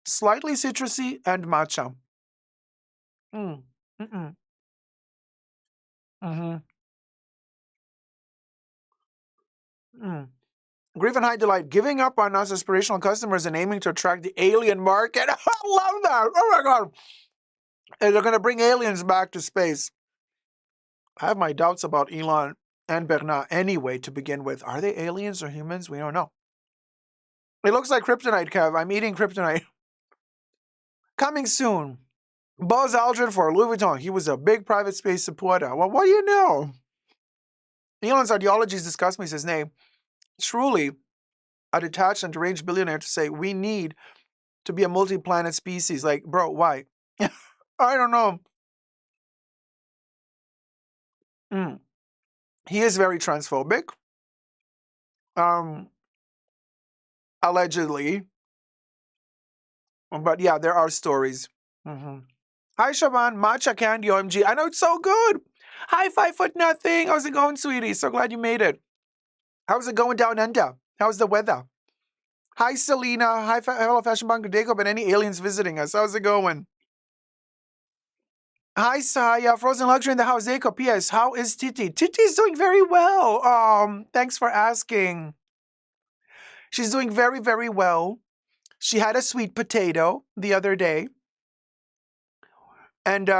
Slightly citrusy and matcha. Mm. Mm-mm. Mm-hmm. Mm. Grief and High Delight, giving up on us aspirational customers and aiming to attract the alien market. I love that. Oh my God. And they're going to bring aliens back to space. I have my doubts about Elon and Bernard anyway to begin with. Are they aliens or humans? We don't know. It looks like kryptonite, Kev. I'm eating kryptonite. Coming soon. Buzz Aldrin for Louis Vuitton. He was a big private space supporter. Well, what do you know? Elon's ideologies disgust me, says Nay. Truly, a detached and deranged billionaire to say we need to be a multi-planet species. Like, bro, why? I don't know. He is very transphobic. Allegedly. But yeah, there are stories. Mm-hmm. Hi, Shaban. Matcha candy, OMG. I know it's so good. Hi, 5'0". How's it going, sweetie? So glad you made it. How's it going down under? How's the weather? Hi, Selena. Hi, hello, Fashion Bunker Dacob, and any aliens visiting us. How's it going? Hi, Saya. Frozen Luxury in the house. Dacob. P.S. How is Titi? Titi's doing very well. Thanks for asking. She's doing very, very well. She had a sweet potato the other day. And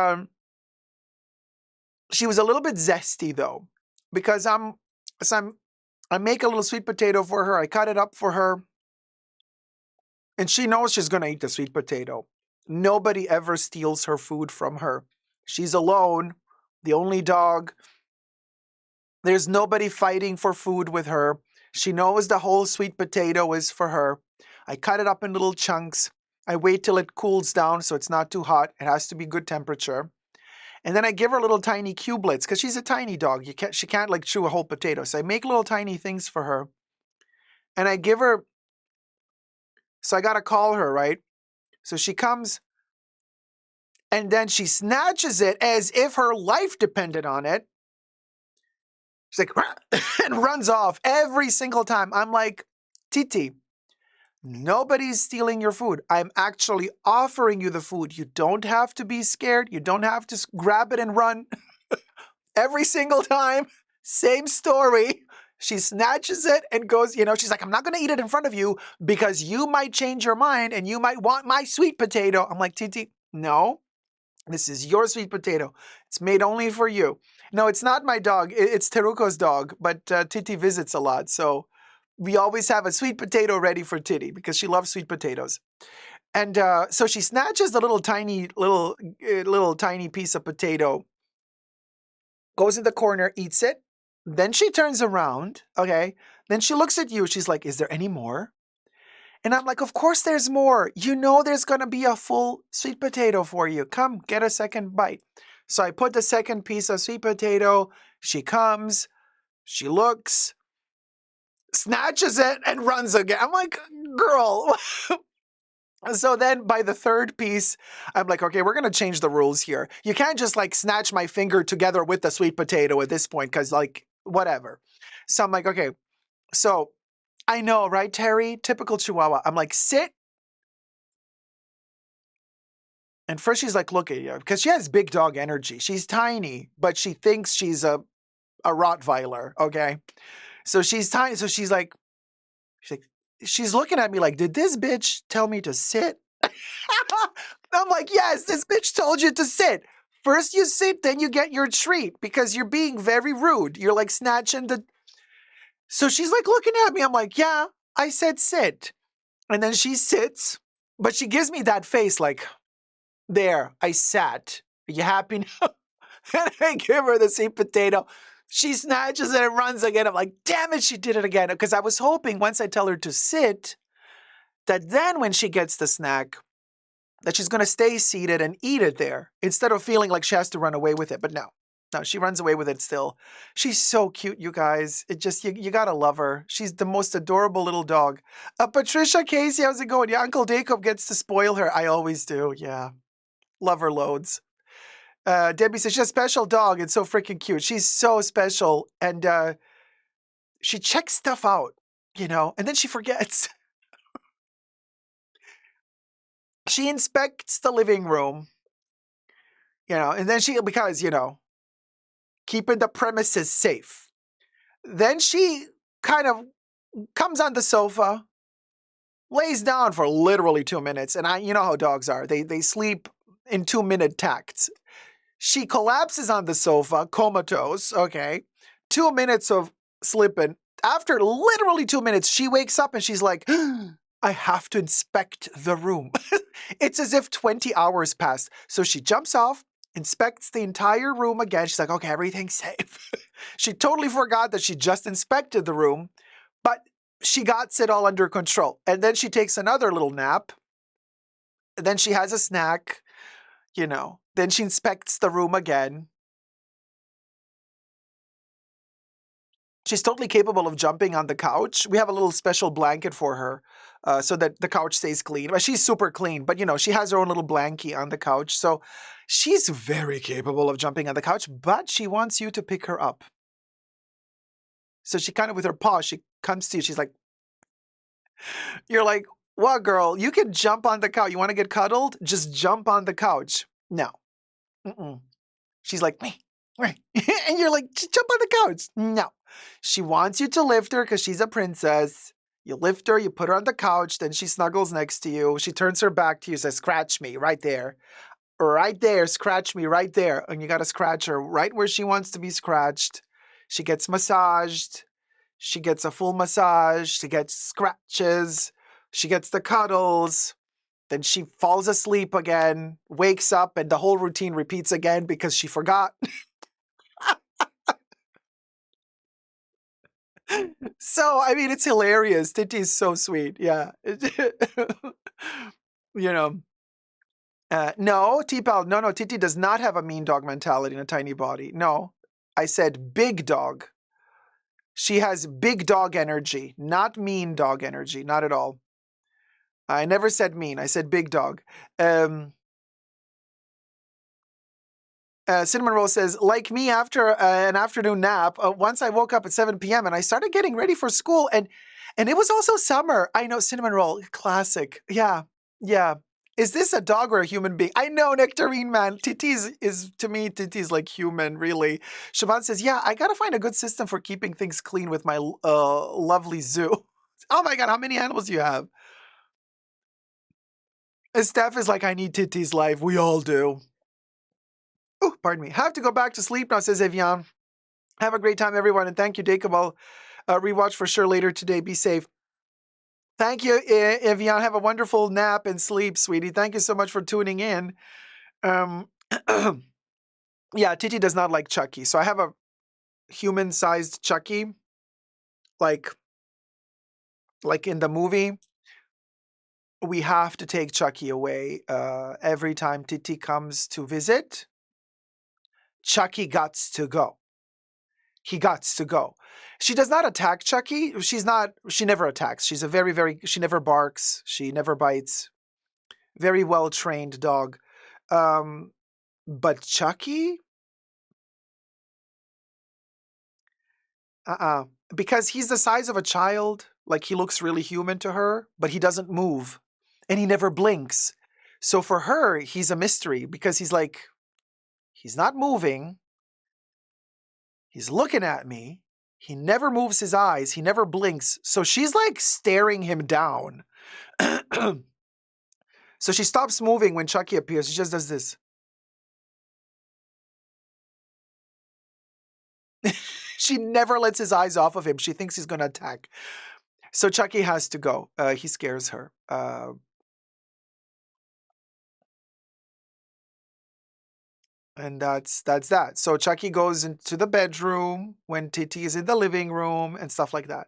she was a little bit zesty though, because I make a little sweet potato for her. I cut it up for her, and she knows she's gonna eat the sweet potato. Nobody ever steals her food from her. She's alone. the only dog. There's nobody fighting for food with her. She knows the whole sweet potato is for her. I cut it up in little chunks. I wait till it cools down so it's not too hot. It has to be good temperature. And then I give her little tiny cubelets because she's a tiny dog. She can't like chew a whole potato. So I make little tiny things for her. And I give her, so I got to call her, right? So she comes and then she snatches it as if her life depended on it. She's like, and runs off every single time. I'm like, Titi, nobody's stealing your food. I'm actually offering you the food. You don't have to be scared. You don't have to grab it and run. Every single time, same story. She snatches it and goes, she's like, I'm not going to eat it in front of you because you might change your mind and you might want my sweet potato. I'm like, Titi, no, this is your sweet potato. It's made only for you. No, it's not my dog. It's Teruko's dog, but Titi visits a lot. So we always have a sweet potato ready for Titi because she loves sweet potatoes. And so she snatches the little tiny piece of potato, goes in the corner, eats it. Then she turns around, okay? Then she looks at you. She's like, is there any more? And I'm like, of course there's more. You know there's going to be a full sweet potato for you. Come, get a second bite. So I put the second piece of sweet potato. She comes, she looks, snatches it, and runs again. I'm like, girl. So then by the third piece, I'm like, okay, we're going to change the rules here. You can't just like snatch my finger together with the sweet potato at this point because like, whatever. So I'm like, okay, so I know, right, Terry? Typical Chihuahua. I'm like, sit. And first she's like, look at you, because she has big dog energy. She's tiny, but she thinks she's a Rottweiler, okay? So she's tiny, so she's looking at me like, did this bitch tell me to sit? I'm like, yes, this bitch told you to sit. First you sit, then you get your treat because you're being very rude. You're like snatching the... So she's like looking at me. I'm like, yeah, I said sit. And then she sits, but she gives me that face like, there, I sat. Are you happy now? And I give her the sweet potato. She snatches it and runs again. I'm like, damn it, she did it again. Because I was hoping once I tell her to sit, that then when she gets the snack, that she's going to stay seated and eat it there instead of feeling like she has to run away with it. But no, she runs away with it still. She's so cute, you guys. It just, you got to love her. She's the most adorable little dog. Patricia Casey, how's it going? Yeah, Uncle Dacob gets to spoil her. I always do. Yeah. Love her loads. Debbie says she's a special dog. It's so freaking cute. She's so special. And she checks stuff out, and then she forgets. She inspects the living room, and then because, keeping the premises safe. Then she kind of comes on the sofa, lays down for literally 2 minutes. And you know how dogs are. They sleep in 2-minute tacts. She collapses on the sofa, comatose, okay. 2 minutes of sleeping. After literally 2 minutes, she wakes up and she's like, I have to inspect the room. It's as if 20 hours passed. So she jumps off, inspects the entire room again. She's like, okay, everything's safe. She totally forgot that she just inspected the room, but she got it all under control. And then she takes another little nap. And then she has a snack, Then she inspects the room again. She's totally capable of jumping on the couch. We have a little special blanket for her so that the couch stays clean. Well, she's super clean, but she has her own little blankie on the couch. So she's very capable of jumping on the couch, but she wants you to pick her up. So she kind of, with her paw, she comes to you. She's like, you're like, well, girl, you can jump on the couch. You want to get cuddled? Just jump on the couch. No. Mm-mm. She's like, me. Right. And you're like, jump on the couch. No. She wants you to lift her because she's a princess. You lift her, you put her on the couch, then she snuggles next to you. She turns her back to you, says, scratch me right there. Right there, scratch me right there. And you got to scratch her right where she wants to be scratched. She gets massaged. She gets a full massage. She gets scratches. She gets the cuddles. Then she falls asleep again, wakes up, and the whole routine repeats again because she forgot. So, I mean, it's hilarious. Titi is so sweet. Yeah. You know, no, T-Pal, no, Titi does not have a mean dog mentality in a tiny body. No, I said big dog. She has big dog energy, not mean dog energy, not at all. I never said mean. I said big dog. Cinnamon Roll says, like me after an afternoon nap, once I woke up at 7 p.m. and I started getting ready for school, and it was also summer. I know, Cinnamon Roll, classic. Yeah, yeah. Is this a dog or a human being? I know, Nectarine Man. Titi's is, to me, Titi's like human, really. Shaban says, yeah, I gotta find a good system for keeping things clean with my lovely zoo. Oh my God, how many animals do you have? And Steph is like, I need Titi's life. We all do. Oh, pardon me. Have to go back to sleep now, says Evian. Have a great time, everyone, and thank you, Dacob. I'll rewatch for sure later today. Be safe. Thank you, Evian. Have a wonderful nap and sleep, sweetie. Thank you so much for tuning in. Yeah, Titi does not like Chucky. So I have a human-sized Chucky, like in the movie. We have to take Chucky away every time Titi comes to visit. Chucky gots to go. He gots to go. She does not attack Chucky. She never attacks. She's a she never barks. She never bites. Very well trained dog. But Chucky, because he's the size of a child, like he looks really human to her, but he doesn't move and he never blinks. So for her, he's a mystery because he's not moving. He's looking at me. He never moves his eyes. He never blinks. So she's like staring him down. So she stops moving when Chucky appears. She just does this. She never lets his eyes off of him. She thinks he's going to attack. So Chucky has to go. He scares her. And that's that. So Chucky goes into the bedroom when Titi is in the living room and stuff like that.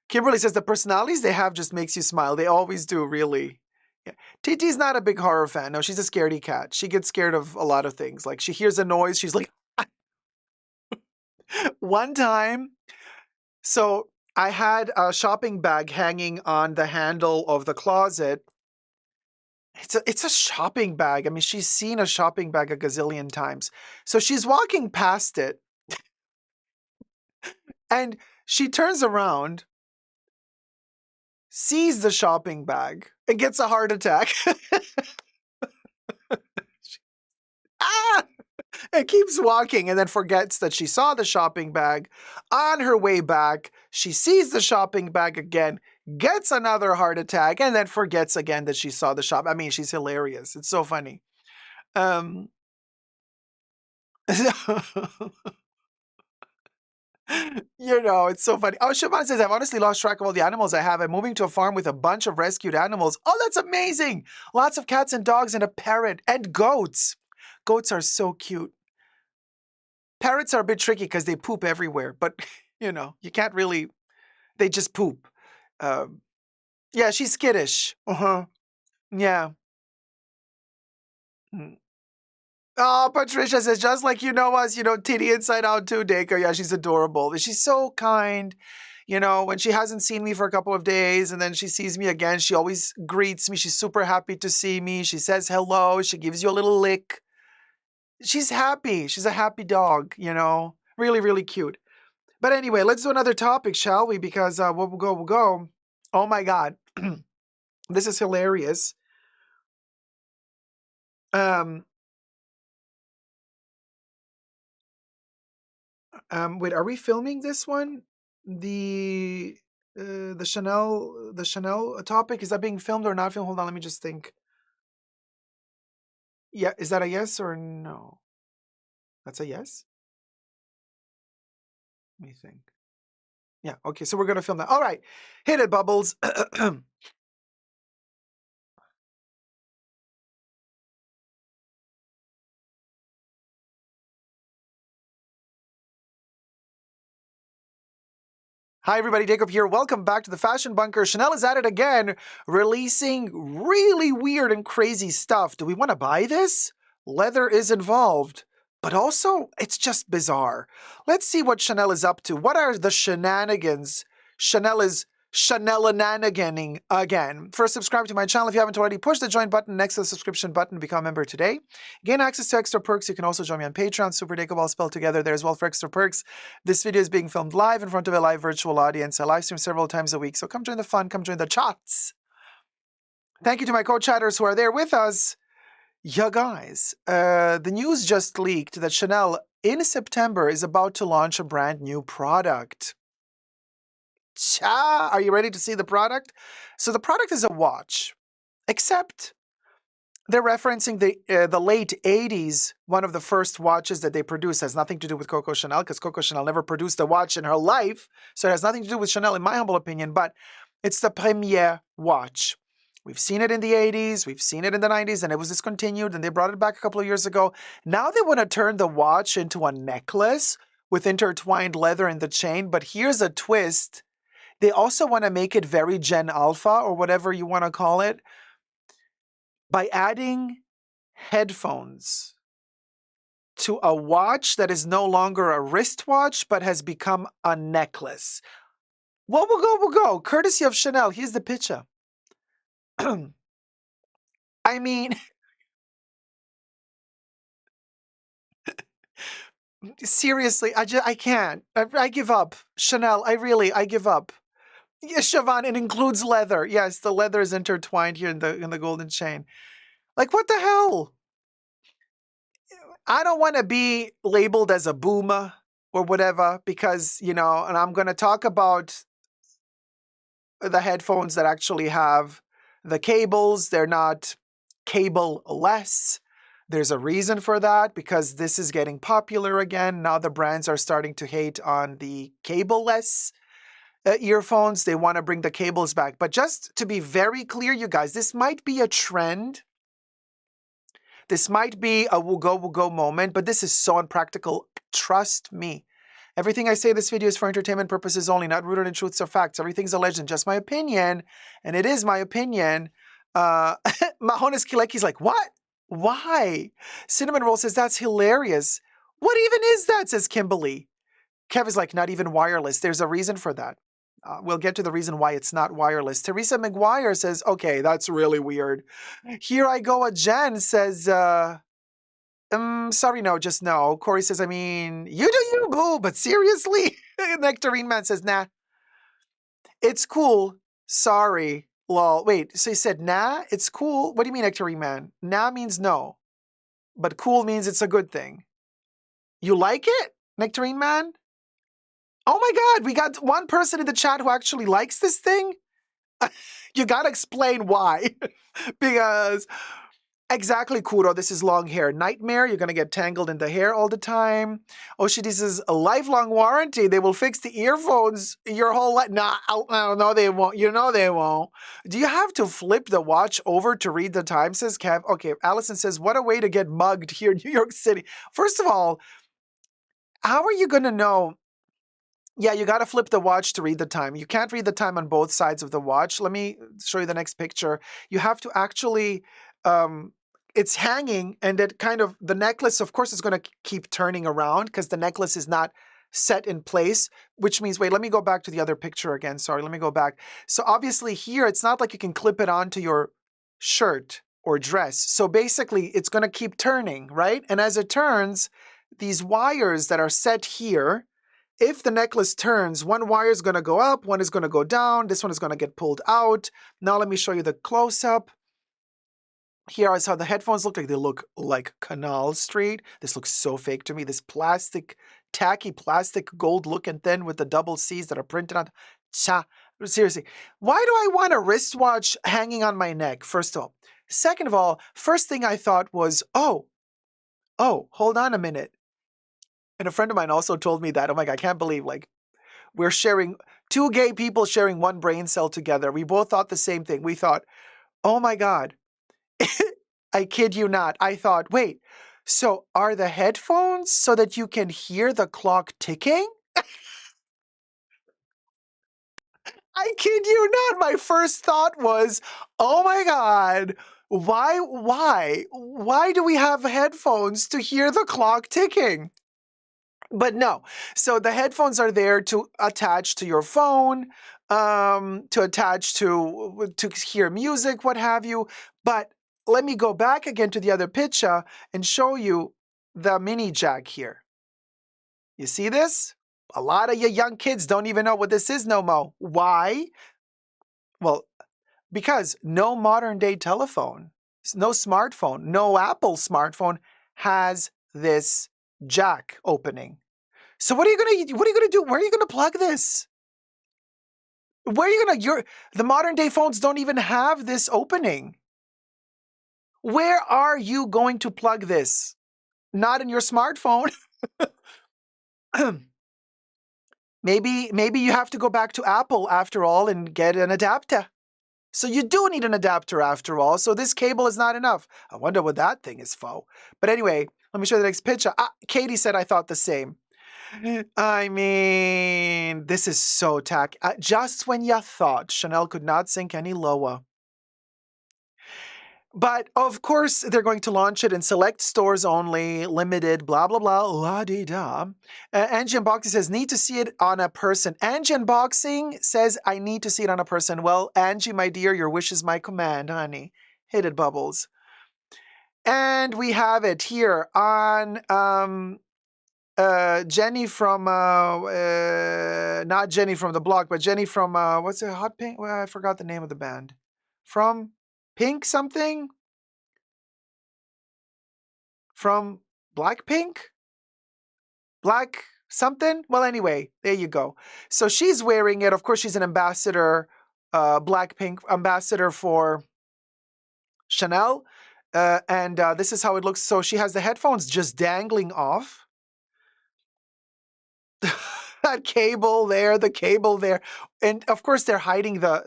Kimberly says the personalities they have just makes you smile. They always do, really. Yeah. Titi's not a big horror fan. No, she's a scaredy cat. She gets scared of a lot of things. Like she hears a noise, she's like, one time, so I had a shopping bag hanging on the handle of the closet. It's a shopping bag. I mean, she's seen a shopping bag a gazillion times. So she's walking past it and she turns around, sees the shopping bag, and gets a heart attack. Ah! And keeps walking and then forgets that she saw the shopping bag. On her way back, she sees the shopping bag again, gets another heart attack, and then forgets again that she saw the shop. I mean, she's hilarious. It's so funny. Um, it's so funny. Oh, Shaban says, I've honestly lost track of all the animals I have. I'm moving to a farm with a bunch of rescued animals. Oh, that's amazing. Lots of cats and dogs and a parrot and goats. Goats are so cute. Parrots are a bit tricky because they poop everywhere, but you can't really, they just poop. Yeah, she's skittish. Uh-huh. Yeah. Mm. Oh, Patricia says, just like you know us, Titty inside out too, Daco. Yeah, she's adorable. She's so kind. When she hasn't seen me for a couple of days and then she sees me again, she always greets me. She's super happy to see me. She says hello. She gives you a little lick. She's happy. She's a happy dog, Really, really cute. But anyway, let's do another topic, shall we? Because we'll go. Oh my God. This is hilarious. Wait, are we filming this one? The Chanel topic, is that being filmed or not filmed? Hold on, let me just think. Yeah, is that a yes or no? That's a yes? Let me think. Yeah, okay, so we're gonna film that. All right, hit it, Bubbles. Hi, everybody. Dacob here. Welcome back to the Fashion Bunker. Chanel is at it again, releasing really weird and crazy stuff. Do we want to buy this? Leather is involved, but also it's just bizarre. Let's see what Chanel is up to. What are the shenanigans Chanel is Chanel-ananiganing again? First, subscribe to my channel if you haven't already. Push the join button next to the subscription button. Become a member today. Gain access to extra perks. You can also join me on Patreon. Super Dacob all spelled together there as well for extra perks. This video is being filmed live in front of a live virtual audience. I live stream several times a week, so come join the fun. Come join the chats. Thank you to my co-chatters who are there with us. Yeah, guys, the news just leaked that Chanel in September is about to launch a brand new product. Cha! Are you ready to see the product? So the product is a watch, except they're referencing the late 80s. One of the first watches that they produced has nothing to do with Coco Chanel, because Coco Chanel never produced a watch in her life, so it has nothing to do with Chanel in my humble opinion, but it's the Premier watch. We've seen it in the 80s, we've seen it in the 90s, and it was discontinued, and they brought it back a couple of years ago. Now they want to turn the watch into a necklace with intertwined leather in the chain, but here's a twist. They also want to make it very Gen Alpha, or whatever you want to call it, by adding headphones to a watch that is no longer a wristwatch, but has become a necklace. What will go, will go. Courtesy of Chanel. Here's the picture. I mean, seriously, I can't. I give up. Chanel, I give up. Yes, Siobhan, it includes leather. Yes, the leather is intertwined here in the golden chain. Like, what the hell? I don't want to be labeled as a boomer or whatever because, and I'm going to talk about the headphones that actually have the cables. They're not cable-less. There's a reason for that because this is getting popular again. Now the brands are starting to hate on the cable-less earphones. They want to bring the cables back. But just to be very clear, you guys, this might be a trend. This might be a will go moment, but this is so unpractical. Trust me. Everything I say in this video is for entertainment purposes only, not rooted in truths or facts. Everything's alleged and just my opinion, and it is my opinion. Mahonis Kileki's like, what? Why? Cinnamon Roll says, that's hilarious. What even is that, says Kimberly. Kev is like, not even wireless. There's a reason for that. We'll get to the reason why it's not wireless. Teresa McGuire says, okay, that's really weird. Here I go, a Jen says, sorry, no, just no. Corey says, I mean, you do you, boo, but seriously? Nectarine Man says, nah. It's cool. Sorry. Lol. Wait, so he said, nah, it's cool? What do you mean, Nectarine Man? Nah means no, but cool means it's a good thing. You like it, Nectarine Man? Oh my God, we got one person in the chat who actually likes this thing? You gotta explain why. Because, exactly, Kuro, this is long hair nightmare. You're gonna get tangled in the hair all the time. Oshidi says, a lifelong warranty. They will fix the earphones your whole life. Nah, no, they won't. You know they won't. Do you have to flip the watch over to read the time, says Kev? Okay, Allison says, what a way to get mugged here in New York City. First of all, how are you gonna know? Yeah, you got to flip the watch to read the time. You can't read the time on both sides of the watch. Let me show you the next picture. You have to actually, it's hanging and it kind of, the necklace, of course, is going to keep turning around because the necklace is not set in place, which means, wait, let me go back to the other picture again. Sorry, let me go back. So obviously here, it's not like you can clip it onto your shirt or dress. So basically, it's going to keep turning, right? And as it turns, these wires that are set here, if the necklace turns, one wire is going to go up, one is going to go down, this one is going to get pulled out. Now let me show you the close-up. Here is how the headphones look like. They look like Canal Street. This looks so fake to me. This plastic, tacky plastic gold looking thing with the double C's that are printed on. Seriously, why do I want a wristwatch hanging on my neck, first of all? Second of all, first thing I thought was, oh, hold on a minute. And a friend of mine also told me that. I'm like, I can't believe, like, we're sharing, two gay people sharing one brain cell together. We both thought the same thing. We thought, oh my God, I kid you not. I thought, wait, so are the headphones so that you can hear the clock ticking? I kid you not. My first thought was, oh my God, why do we have headphones to hear the clock ticking? But no, so the headphones are there to attach to your phone, to attach to hear music, what have you. But let me go back again to the other picture and show you the mini jack here. You see this? A lot of you young kids don't even know what this is no more. Why? Well, because no modern day telephone, no smartphone, no Apple smartphone has this jack opening. So what are you gonna do? Where are you gonna plug this? Where are you gonna the modern day phones don't even have this opening. Where are you going to plug this? Not in your smartphone. Maybe you have to go back to Apple after all and get an adapter. So you do need an adapter after all. So this cable is not enough. I wonder what that thing is for. But anyway, let me show you the next picture. Katie said I thought the same. I mean, this is so tacky. Just when you thought Chanel could not sink any lower. But of course, they're going to launch it in select stores only, limited, blah, blah, blah, la-di-da. Angie Unboxing says, need to see it on a person. Angie Unboxing says, I need to see it on a person. Well, Angie, my dear, your wish is my command, honey. Hit it, Bubbles. And we have it here on Jenny from, not Jenny from the blog, but Jenny from, what's it, Hot Pink? Well, I forgot the name of the band. From Pink something? From Blackpink? Black something? Well, anyway, there you go. So she's wearing it. Of course, she's an ambassador, Blackpink ambassador for Chanel. And this is how it looks. So she has the headphones just dangling off. That cable there, the cable there. And of course, they're hiding the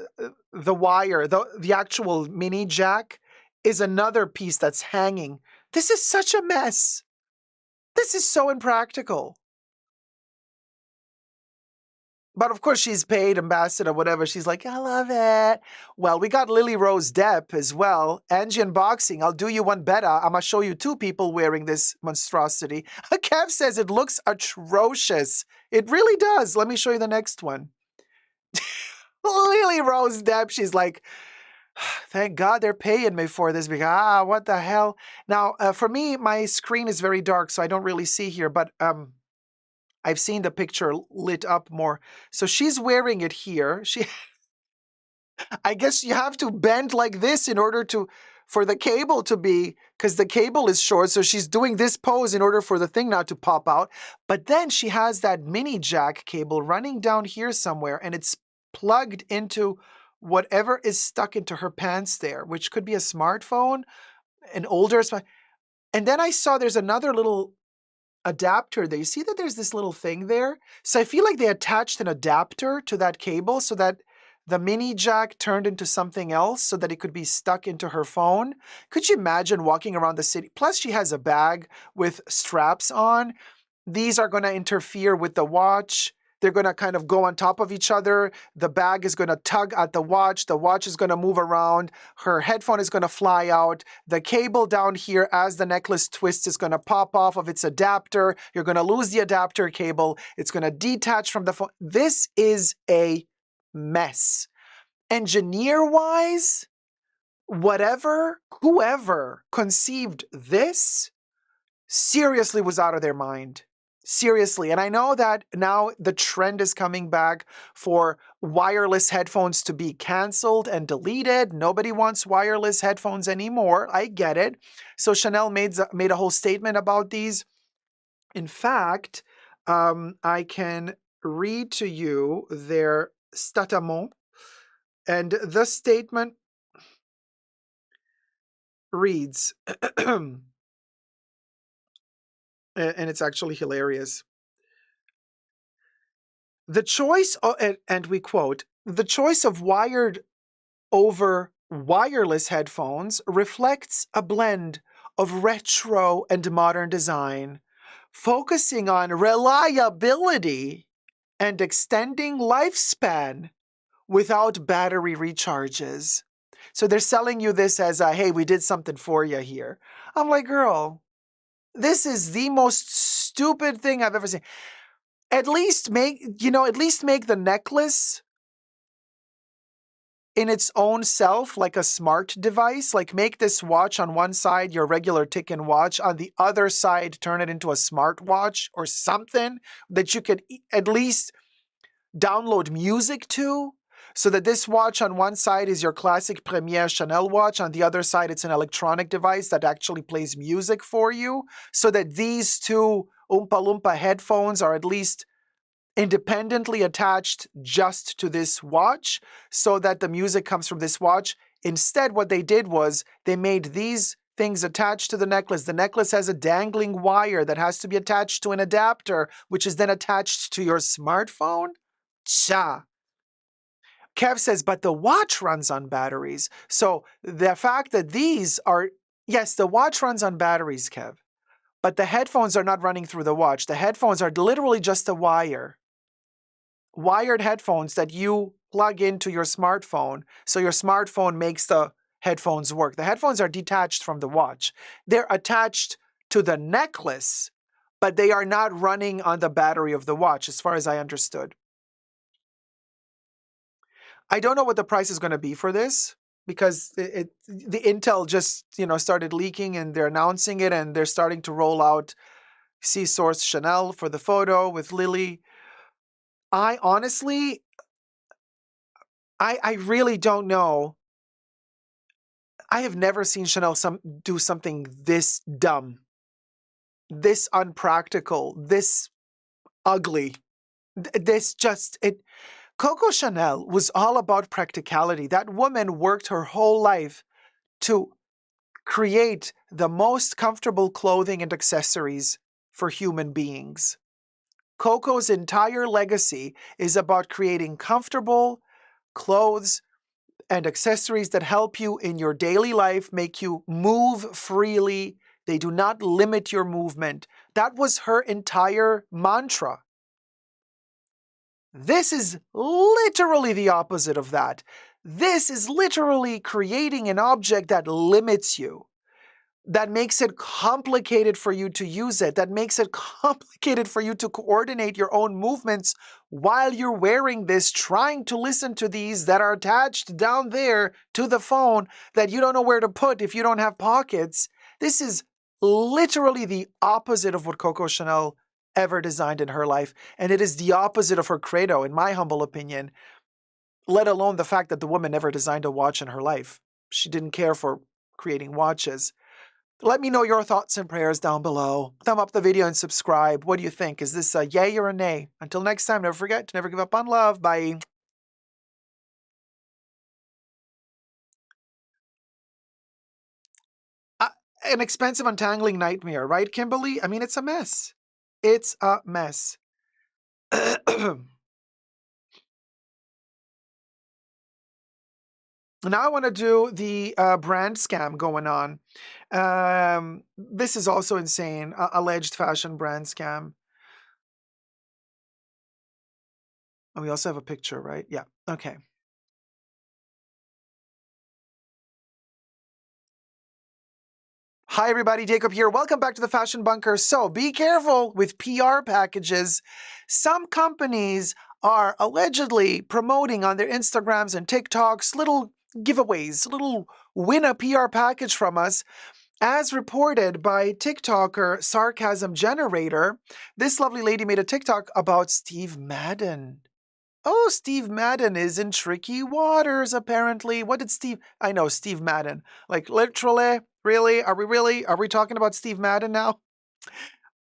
wire. The actual mini jack is another piece that's hanging. This is such a mess. This is so impractical. But of course, she's paid ambassador, whatever. She's like, I love it. Well, we got Lily Rose Depp as well. Angie Unboxing, I'll do you one better. I'm going to show you two people wearing this monstrosity. Kev says it looks atrocious. It really does. Let me show you the next one. Lily Rose Depp, she's like, thank God they're paying me for this because, what the hell? Now, for me, my screen is very dark, so I don't really see here, but I've seen the picture lit up more. So she's wearing it here. I guess you have to bend like this in order for the cable to be, because the cable is short. So she's doing this pose in order for the thing not to pop out. But then she has that mini jack cable running down here somewhere, and it's plugged into whatever is stuck into her pants there, which could be a smartphone, an older smartphone. And then I saw there's another little adapter there. You see that there's this little thing there? So I feel like they attached an adapter to that cable so that the mini jack turned into something else so that it could be stuck into her phone. Could you imagine walking around the city? Plus, she has a bag with straps on. These are going to interfere with the watch. They're going to kind of go on top of each other. The bag is going to tug at the watch. The watch is going to move around. Her headphone is going to fly out. The cable down here, as the necklace twists, is going to pop off of its adapter. You're going to lose the adapter cable. It's going to detach from the phone. This is a mess. Engineer-wise, whoever conceived this seriously was out of their mind. Seriously. And I know that now the trend is coming back for wireless headphones to be canceled and deleted. Nobody wants wireless headphones anymore. I get it. So Chanel made a whole statement about these. In fact, I can read to you their statement. And the statement reads, and it's actually hilarious. The choice, and we quote, the choice of wired over wireless headphones reflects a blend of retro and modern design, focusing on reliability and extending lifespan without battery recharges. So they're selling you this as a, hey, we did something for you here. I'm like, girl, this is the most stupid thing I've ever seen. At least make the necklace in its own self like a smart device. Like make this watch on one side your regular tick-in watch, on the other side turn it into a smart watch or something that you could at least download music to, so that this watch on one side is your classic Premier Chanel watch, on the other side it's an electronic device that actually plays music for you, so that these two Oompa Loompa headphones are at least independently attached just to this watch, so that the music comes from this watch. Instead, what they did was they made these things attached to the necklace. The necklace has a dangling wire that has to be attached to an adapter, which is then attached to your smartphone. Cha. Kev says, but the watch runs on batteries. So the fact that these are, yes, the watch runs on batteries, Kev, but the headphones are not running through the watch. The headphones are literally just a wire. Wired headphones that you plug into your smartphone, so your smartphone makes the headphones work. The headphones are detached from the watch. They're attached to the necklace, but they are not running on the battery of the watch, as far as I understood. I don't know what the price is going to be for this, because the intel just started leaking and they're announcing it and they're starting to roll out C-Source Chanel for the photo with Lily. I honestly, I really don't know. I have never seen Chanel do something this dumb, this unpractical, this ugly. Coco Chanel was all about practicality. That woman worked her whole life to create the most comfortable clothing and accessories for human beings. Coco's entire legacy is about creating comfortable clothes and accessories that help you in your daily life, make you move freely. They do not limit your movement. That was her entire mantra. This is literally the opposite of that. This is literally creating an object that limits you, that makes it complicated for you to use it, that makes it complicated for you to coordinate your own movements while you're wearing this, trying to listen to these that are attached down there to the phone that you don't know where to put if you don't have pockets. This is literally the opposite of what Coco Chanel ever designed in her life, and it is the opposite of her credo, in my humble opinion, let alone the fact that the woman never designed a watch in her life. She didn't care for creating watches. Let me know your thoughts and prayers down below. Thumb up the video and subscribe. What do you think? Is this a yay or a nay? Until next time, never forget to never give up on love. Bye. An expensive untangling nightmare, right, Kimberly? I mean, it's a mess. It's a mess. Now I want to do the brand scam going on. This is also insane. Alleged fashion brand scam. And we also have a picture, right? Yeah. Okay. Hi, everybody. Dacob here. Welcome back to the Fashion Bunker. So be careful with PR packages. Some companies are allegedly promoting on their Instagrams and TikToks little giveaways, little win a PR package from us. As reported by TikToker Sarcasm Generator, this lovely lady made a TikTok about Steve Madden. Oh, Steve Madden is in tricky waters, apparently. What did I know, Steve Madden. Like, literally? Really? Are we talking about Steve Madden now?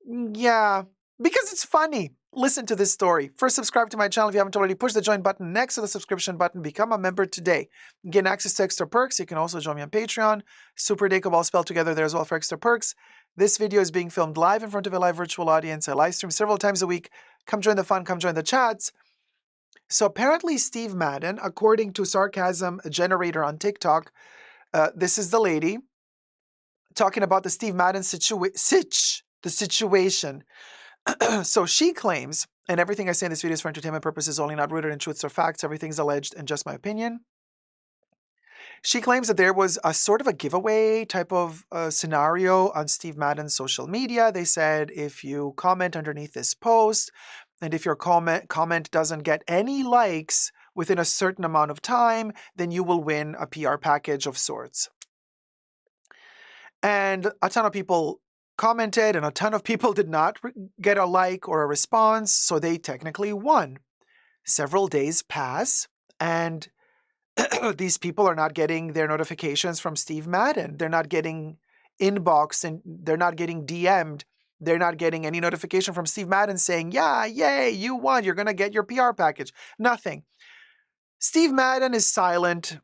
Yeah, because it's funny. Listen to this story. First, subscribe to my channel if you haven't already. Push the join button next to the subscription button. Become a member today. Get access to extra perks. You can also join me on Patreon. Super Dacob all spelled together there as well for extra perks. This video is being filmed live in front of a live virtual audience. I live stream several times a week. Come join the fun. Come join the chats. So apparently Steve Madden, according to Sarcasm Generator on TikTok, this is the lady talking about the Steve Madden situation. So she claims, and everything I say in this video is for entertainment purposes only, not rooted in truths or facts. Everything's alleged and just my opinion. She claims that there was a sort of a giveaway type of scenario on Steve Madden's social media. They said if you comment underneath this post, and if your comment doesn't get any likes within a certain amount of time, then you will win a PR package of sorts. And a ton of people commented, and a ton of people did not get a like or a response, so they technically won. Several days pass, and these people are not getting their notifications from Steve Madden. They're not getting inboxed, and they're not getting DM'd. They're not getting any notification from Steve Madden saying, yeah, yay, you won. You're going to get your PR package. Nothing. Steve Madden is silent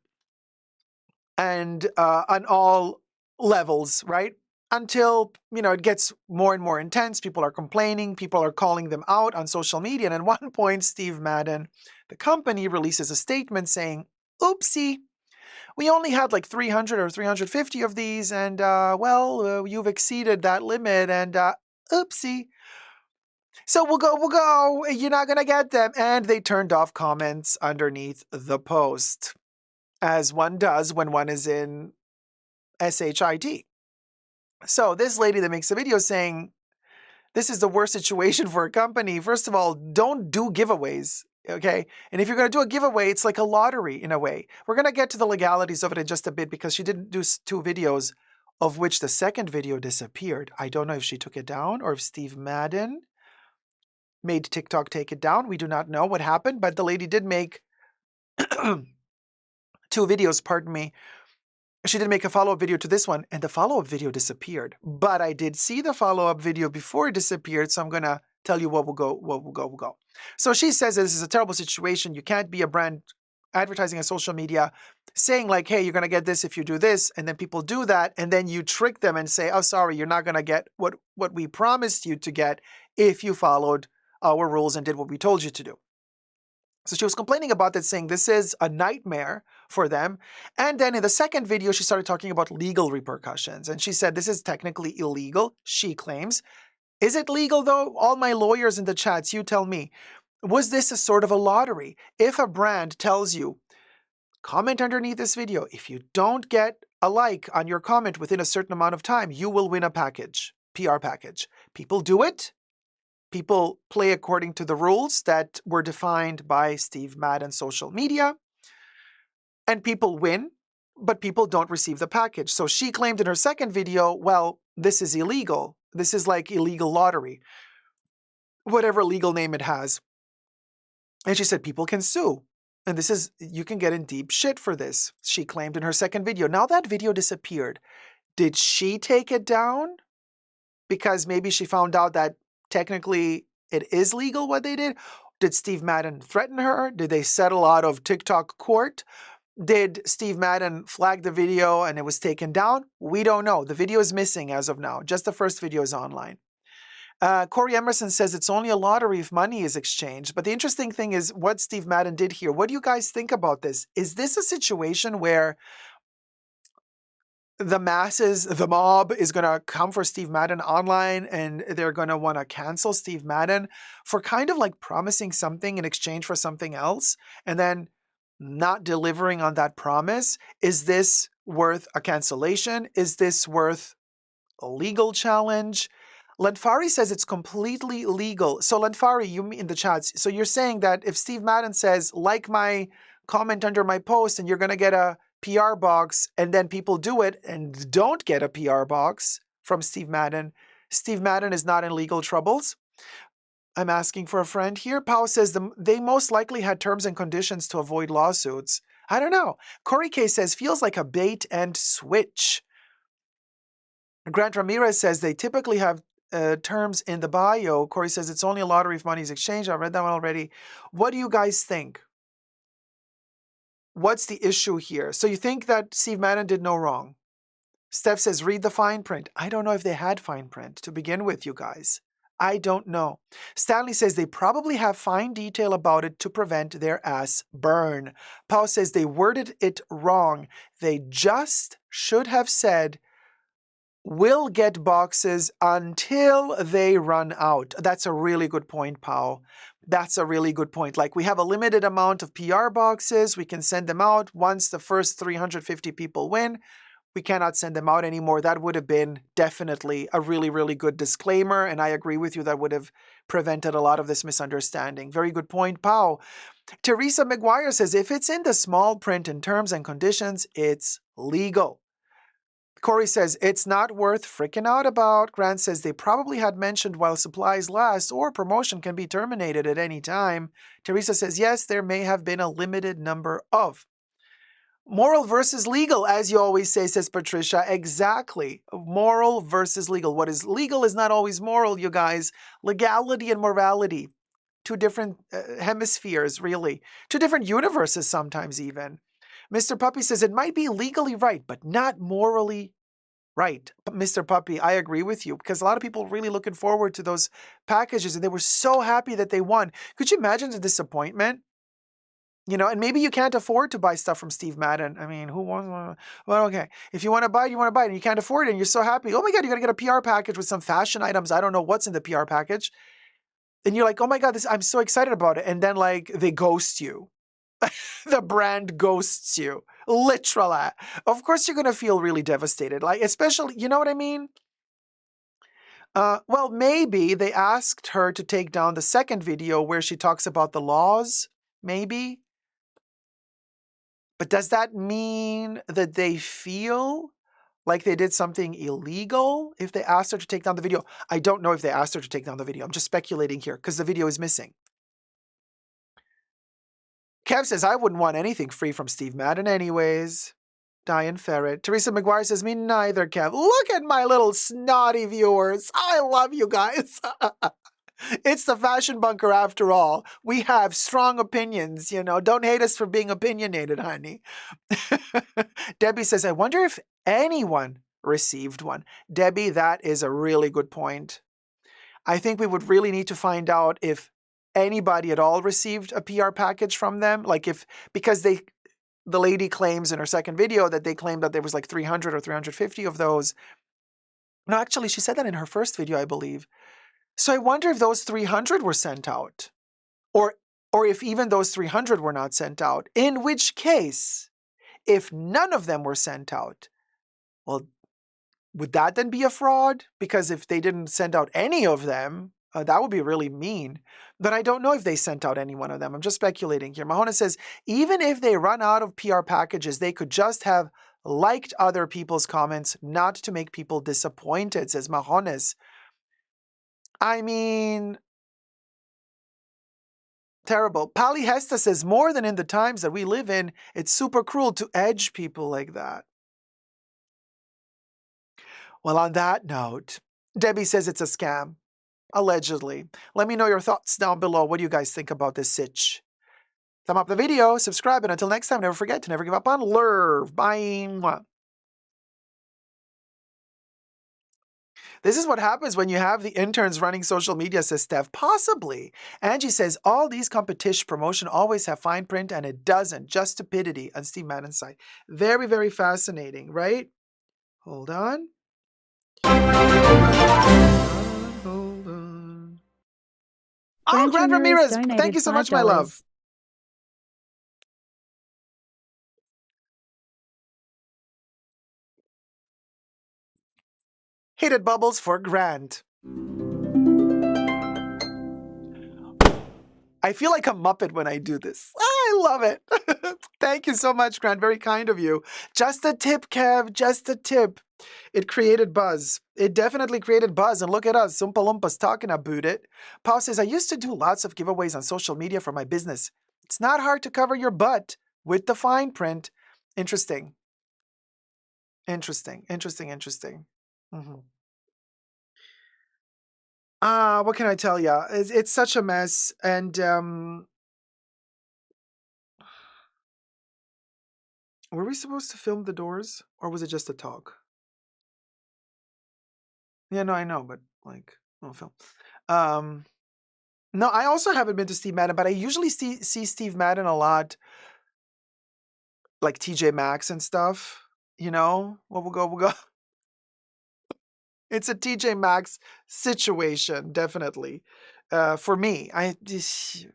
and on all levels, right? Until, it gets more and more intense. People are complaining. People are calling them out on social media. And at one point, Steve Madden, the company, releases a statement saying, oopsie, we only had like 300 or 350 of these. And, you've exceeded that limit. And, oopsie. So we'll go. You're not going to get them. And they turned off comments underneath the post, as one does when one is in SHIT. So this lady that makes a video saying, this is the worst situation for a company. First of all, don't do giveaways, okay? And if you're going to do a giveaway, it's like a lottery in a way. We're going to get to the legalities of it in just a bit because she didn't do 2 videos, of which the second video disappeared. I don't know if she took it down or if Steve Madden made TikTok take it down. We do not know what happened, but the lady did make 2 videos, pardon me. She did make a follow-up video to this one, and the follow-up video disappeared. But I did see the follow-up video before it disappeared, so I'm going to tell you what will go. So she says that this is a terrible situation. You can't be a brand advertising on social media saying like, hey, you're going to get this if you do this, and then people do that, and then you trick them and say, oh, sorry, you're not going to get what we promised you to get if you followed our rules and did what we told you to do. So she was complaining about that, saying this is a nightmare for them. And then in the second video, she started talking about legal repercussions. And she said this is technically illegal, she claims. Is it legal though? All my lawyers in the chats, you tell me. Was this a sort of a lottery? If a brand tells you, comment underneath this video. If you don't get a like on your comment within a certain amount of time, you will win a package, PR package. People do it. People play according to the rules that were defined by Steve Madden's social media, and people win, but people don't receive the package. So she claimed in her second video, well, this is illegal. This is like illegal lottery, whatever legal name it has. And she said people can sue. And you can get in deep shit for this, she claimed in her second video. Now that video disappeared. Did she take it down? Because maybe she found out that technically it is legal what they did? Did Steve Madden threaten her? Did they settle out of TikTok court? Did Steve Madden flag the video and it was taken down? We don't know. The video is missing as of now. Just the first video is online. Corey Emerson says it's only a lottery if money is exchanged. But the interesting thing is what Steve Madden did here. What do you guys think about this? Is this a situation where the masses, the mob is going to come for Steve Madden online and they're going to want to cancel Steve Madden for kind of like promising something in exchange for something else and then not delivering on that promise? Is this worth a cancellation? Is this worth a legal challenge? Ledfari says it's completely legal. So Ledfari, you in the chats, so you're saying that if Steve Madden says, like my comment under my post and you're going to get a PR box, and then people do it and don't get a PR box from Steve Madden is not in legal troubles? I'm asking for a friend here. Pao says they most likely had terms and conditions to avoid lawsuits. I don't know. Corey K says, feels like a bait and switch. Grant Ramirez says they typically have terms in the bio. Corey says it's only a lottery if money is exchanged. I read that one already. What do you guys think? What's the issue here? So you think that Steve Madden did no wrong? Steph says, read the fine print. I don't know if they had fine print to begin with, you guys. I don't know. Stanley says they probably have fine detail about it to prevent their ass burn. Pao says they worded it wrong. They just should have said will get boxes until they run out. That's a really good point, Pao. That's a really good point. Like, we have a limited amount of PR boxes. We can send them out. Once the first 350 people win, we cannot send them out anymore. That would have been definitely a really, really good disclaimer. And I agree with you, that would have prevented a lot of this misunderstanding. Very good point, Pao. Teresa McGuire says, if it's in the small print in terms and conditions, it's legal. Corey says, it's not worth freaking out about. Grant says, they probably had mentioned while supplies last or promotion can be terminated at any time. Teresa says, yes, there may have been a limited number of. Moral versus legal, as you always say, says Patricia. Exactly. Moral versus legal. What is legal is not always moral, you guys. Legality and morality. Two different hemispheres, really. Two different universes sometimes even. Mr. Puppy says it might be legally right, but not morally right. Mr. Puppy, I agree with you, because a lot of people really looking forward to those packages, and they were so happy that they won. Could you imagine the disappointment? You know, and maybe you can't afford to buy stuff from Steve Madden. I mean, who wants? Well, okay. If you want to buy it, you want to buy it, and you can't afford it, and you're so happy. Oh my God, you're going to get a PR package with some fashion items. I don't know what's in the PR package. And you're like, oh my God, I'm so excited about it. And then, like, they ghost you. The brand ghosts you. Literally. Of course, you're going to feel really devastated. Like, especially, you know what I mean? Well, maybe they asked her to take down the second video where she talks about the laws. Maybe. But does that mean that they feel like they did something illegal if they asked her to take down the video? I don't know if they asked her to take down the video. I'm just speculating here because the video is missing. Kev says, I wouldn't want anything free from Steve Madden anyways. Diane Ferret. Teresa McGuire says, me neither, Kev. Look at my little snotty viewers. I love you guys. It's the Fashion Bunker after all. We have strong opinions, you know. Don't hate us for being opinionated, honey. Debbie says, I wonder if anyone received one. Debbie, that is a really good point. I think we would really need to find out if anybody at all received a PR package from them. Like, if, because the lady claims in her second video that they claimed that there was like 300 or 350 of those. No, actually, she said that in her first video, I believe. So I wonder if those 300 were sent out, or if even those 300 were not sent out, in which case, if none of them were sent out, well, would that then be a fraud? Because if they didn't send out any of them, that would be really mean. But I don't know if they sent out any one of them. I'm just speculating here. Mahona says, even if they run out of PR packages, they could just have liked other people's comments, not to make people disappointed, says Mahones. I mean, terrible. Pali Hesta says, more than in the times that we live in, it's super cruel to edge people like that. Well, on that note, Debbie says it's a scam. Allegedly. Let me know your thoughts down below. What do you guys think about this sitch? Thumb up the video, subscribe, and until next time, never forget to never give up on love. Bye. This is what happens when you have the interns running social media, says Steph. Possibly. Angie says, all these competition promotion always have fine print, and it doesn't. Just stupidity on Steve Madden's site. Very, very fascinating, right? Hold on. Hold on. Oh, Grant Ramirez, thank you so much, my love. Heated bubbles for Grant. I feel like a Muppet when I do this. I love it. Thank you so much, Grant. Very kind of you. Just a tip, Kev. Just a tip. It created buzz. It definitely created buzz. And look at us, Oompa Loompas, talking about it. Paul says, I used to do lots of giveaways on social media for my business. It's not hard to cover your butt with the fine print. Interesting. Interesting. Interesting. Interesting. Mm-hmm. What can I tell you? It's such a mess. And were we supposed to film the doors, or was it just a talk? Yeah, no, I know, but like, no film. No, I also haven't been to Steve Madden, but I usually see Steve Madden a lot, like TJ Maxx and stuff. You know, we'll go. It's a TJ Maxx situation, definitely. For me, I just,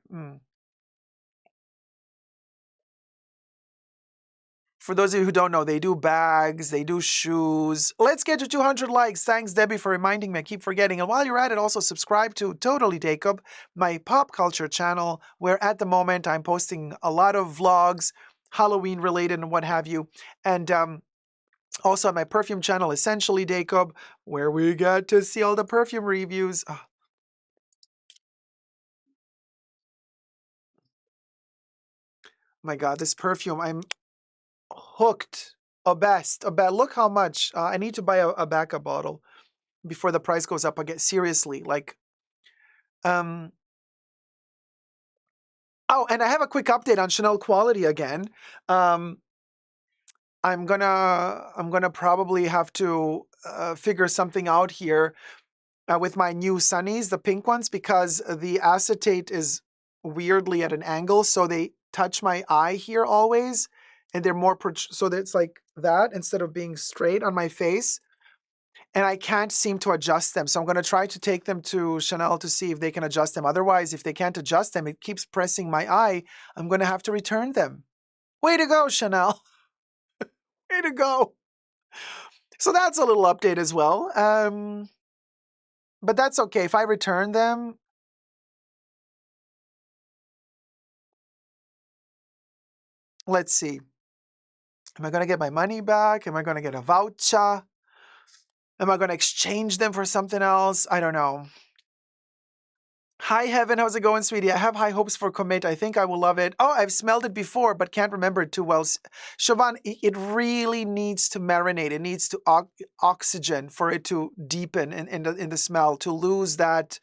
for those of you who don't know, they do bags, they do shoes. Let's get to 200 likes. Thanks, Debbie, for reminding me. I keep forgetting. And while you're at it, also subscribe to Totally Dacob, my pop culture channel, where at the moment I'm posting a lot of vlogs, Halloween related and what have you. And also on my perfume channel, Essentially Dacob, where we get to see all the perfume reviews. Oh my God, this perfume, I'm hooked. Obsessed. Look how much. I need to buy a backup bottle before the price goes up again. Seriously, like, oh, and I have a quick update on Chanel quality again. Um, I'm gonna probably have to figure something out here with my new Sunnies, the pink ones, because the acetate is weirdly at an angle, so they touch my eye here always, and they're more so that it's like that instead of being straight on my face. And I can't seem to adjust them. So I'm going to try to take them to Chanel to see if they can adjust them. Otherwise, if they can't adjust them, it keeps pressing my eye. I'm going to have to return them. Way to go, Chanel. Way to go. So that's a little update as well. But that's okay. If I return them, let's see. Am I going to get my money back? Am I going to get a voucher? Am I going to exchange them for something else? I don't know. Hi, Heaven. How's it going, sweetie? I have high hopes for Comet. I think I will love it. Oh, I've smelled it before, but can't remember it too well. Siobhan, it really needs to marinate. It needs to oxygen for it to deepen in the smell, to lose that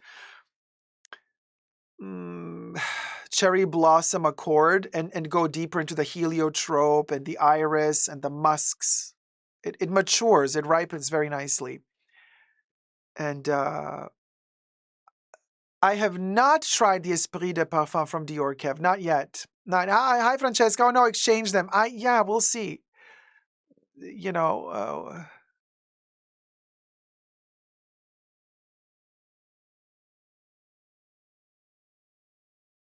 cherry blossom accord and go deeper into the heliotrope and the iris and the musks. It matures. It ripens very nicely. And I have not tried the Esprit de Parfum from Dior, Kev. Not yet. Not. Hi, Francesca. Oh, no, exchange them. Yeah, we'll see. You know.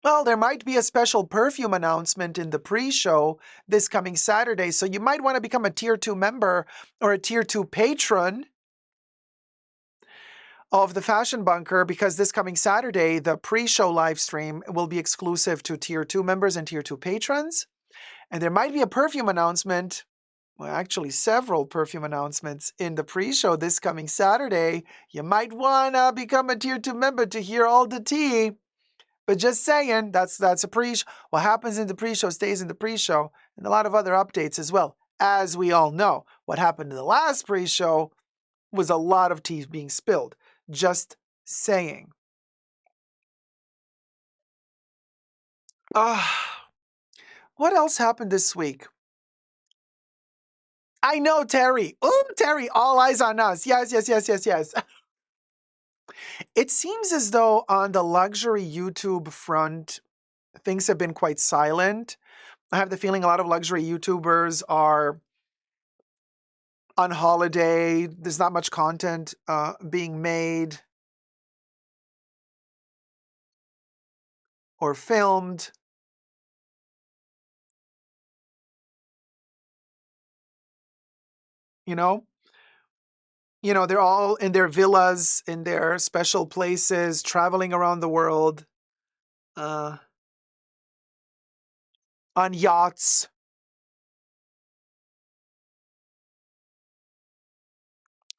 Well, there might be a special perfume announcement in the pre-show this coming Saturday, so you might want to become a Tier 2 member or a Tier 2 patron of the Fashion Bunker, because this coming Saturday, the pre-show live stream will be exclusive to Tier 2 members and Tier 2 patrons. And there might be a perfume announcement, well, actually several perfume announcements in the pre-show this coming Saturday. You might want to become a Tier 2 member to hear all the tea. But just saying, that's a pre-show. What happens in the pre-show stays in the pre-show, and a lot of other updates as well. As we all know, what happened in the last pre-show was a lot of tea being spilled. Just saying. What else happened this week? I know, Terry. Ooh, Terry, all eyes on us. Yes. It seems as though on the luxury YouTube front, things have been quite silent. I have the feeling a lot of luxury YouTubers are on holiday. There's not much content being made or filmed. You know, they're all in their villas, in their special places, traveling around the world, on yachts.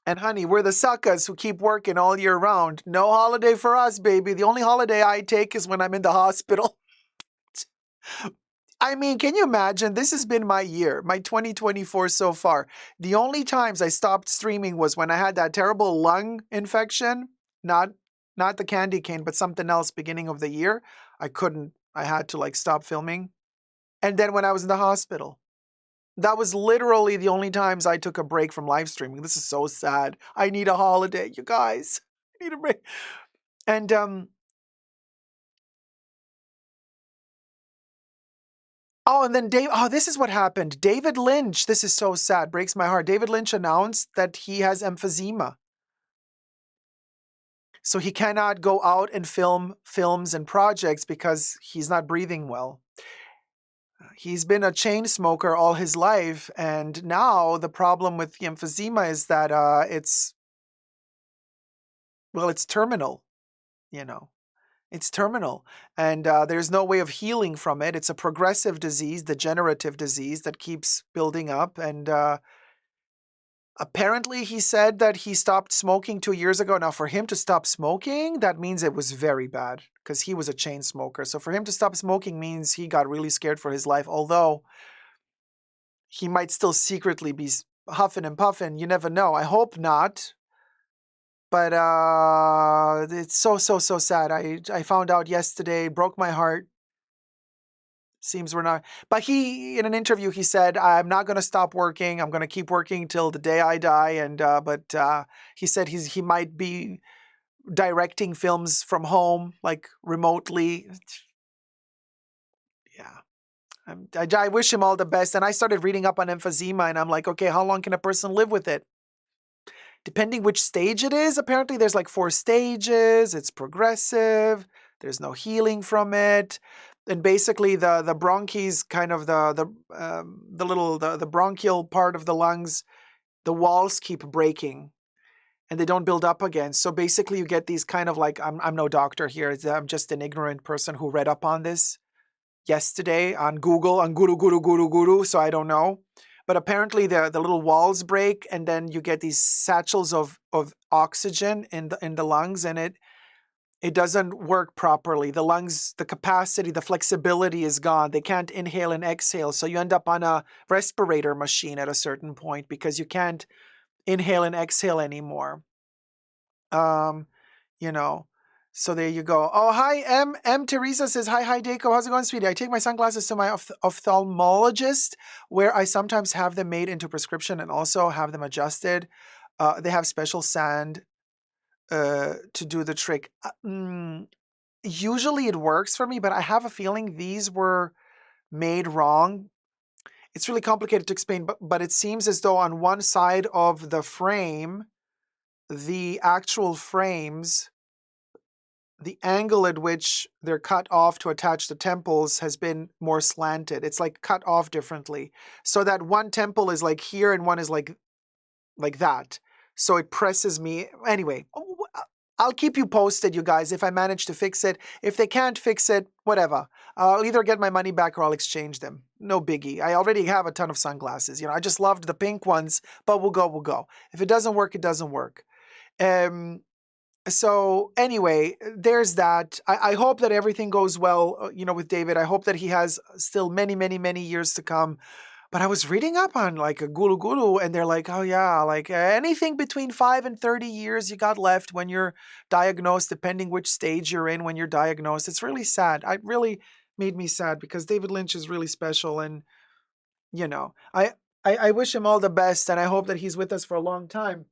And honey, we're the suckers who keep working all year round. No holiday for us, baby. The only holiday I take is when I'm in the hospital. I mean, can you imagine? This has been my year, my 2024 so far. The only times I stopped streaming was when I had that terrible lung infection, not the candy cane, but something else beginning of the year. I had to like stop filming. And then when I was in the hospital, that was literally the only times I took a break from live streaming. This is so sad. I need a holiday, you guys. I need a break. And oh, and then this is what happened. David Lynch, this is so sad, breaks my heart. David Lynch announced that he has emphysema. So he cannot go out and film films and projects because he's not breathing well. He's been a chain smoker all his life, and now the problem with the emphysema is that it's terminal, you know. It's terminal, and there's no way of healing from it. It's a progressive disease, degenerative disease that keeps building up, and apparently he said that he stopped smoking 2 years ago. Now, for him to stop smoking, that means it was very bad because he was a chain smoker. So for him to stop smoking means he got really scared for his life, although he might still secretly be huffing and puffing. You never know. I hope not. But it's so sad. I found out yesterday, broke my heart. Seems we're not. But he, in an interview, he said, "I'm not going to stop working. I'm going to keep working till the day I die." And but he said he might be directing films from home, like remotely. Yeah, I wish him all the best. And I started reading up on emphysema, and I'm like, okay, how long can a person live with it? Depending which stage it is, apparently there's like 4 stages. It's progressive. There's no healing from it. And basically the bronchies, kind of the bronchial part of the lungs, the walls keep breaking and they don't build up again. So basically you get these kind of like, I'm no doctor here. I'm just an ignorant person who read up on this yesterday on Google, on Guru. So I don't know. But apparently the little walls break, and then you get these satchels of oxygen in the lungs, and it doesn't work properly. The lungs, the capacity, the flexibility is gone. They can't inhale and exhale. So you end up on a respirator machine at a certain point because you can't inhale and exhale anymore. You know. So there you go. Oh, hi, M. Teresa says, hi, Dacob. How's it going, sweetie? I take my sunglasses to my ophthalmologist, where I sometimes have them made into prescription and also have them adjusted. They have special sand to do the trick. Usually it works for me, but I have a feeling these were made wrong. It's really complicated to explain, but it seems as though on one side of the frame, the actual frames, the angle at which they're cut off to attach the temples has been more slanted. It's like cut off differently. So that one temple is like here and one is like that. So it presses me. Anyway, I'll keep you posted, you guys, if I manage to fix it. If they can't fix it, whatever. I'll either get my money back or I'll exchange them. No biggie. I already have a ton of sunglasses. You know, I just loved the pink ones, but we'll go. If it doesn't work, it doesn't work. So anyway, there's that. I hope that everything goes well, you know, with David. I hope that he has still many years to come. But I was reading up on like a guru, and they're like, oh yeah, like anything between 5 and 30 years you got left when you're diagnosed, depending which stage you're in when you're diagnosed. It's really sad. It really made me sad because David Lynch is really special, and you know, I wish him all the best, and I hope that he's with us for a long time.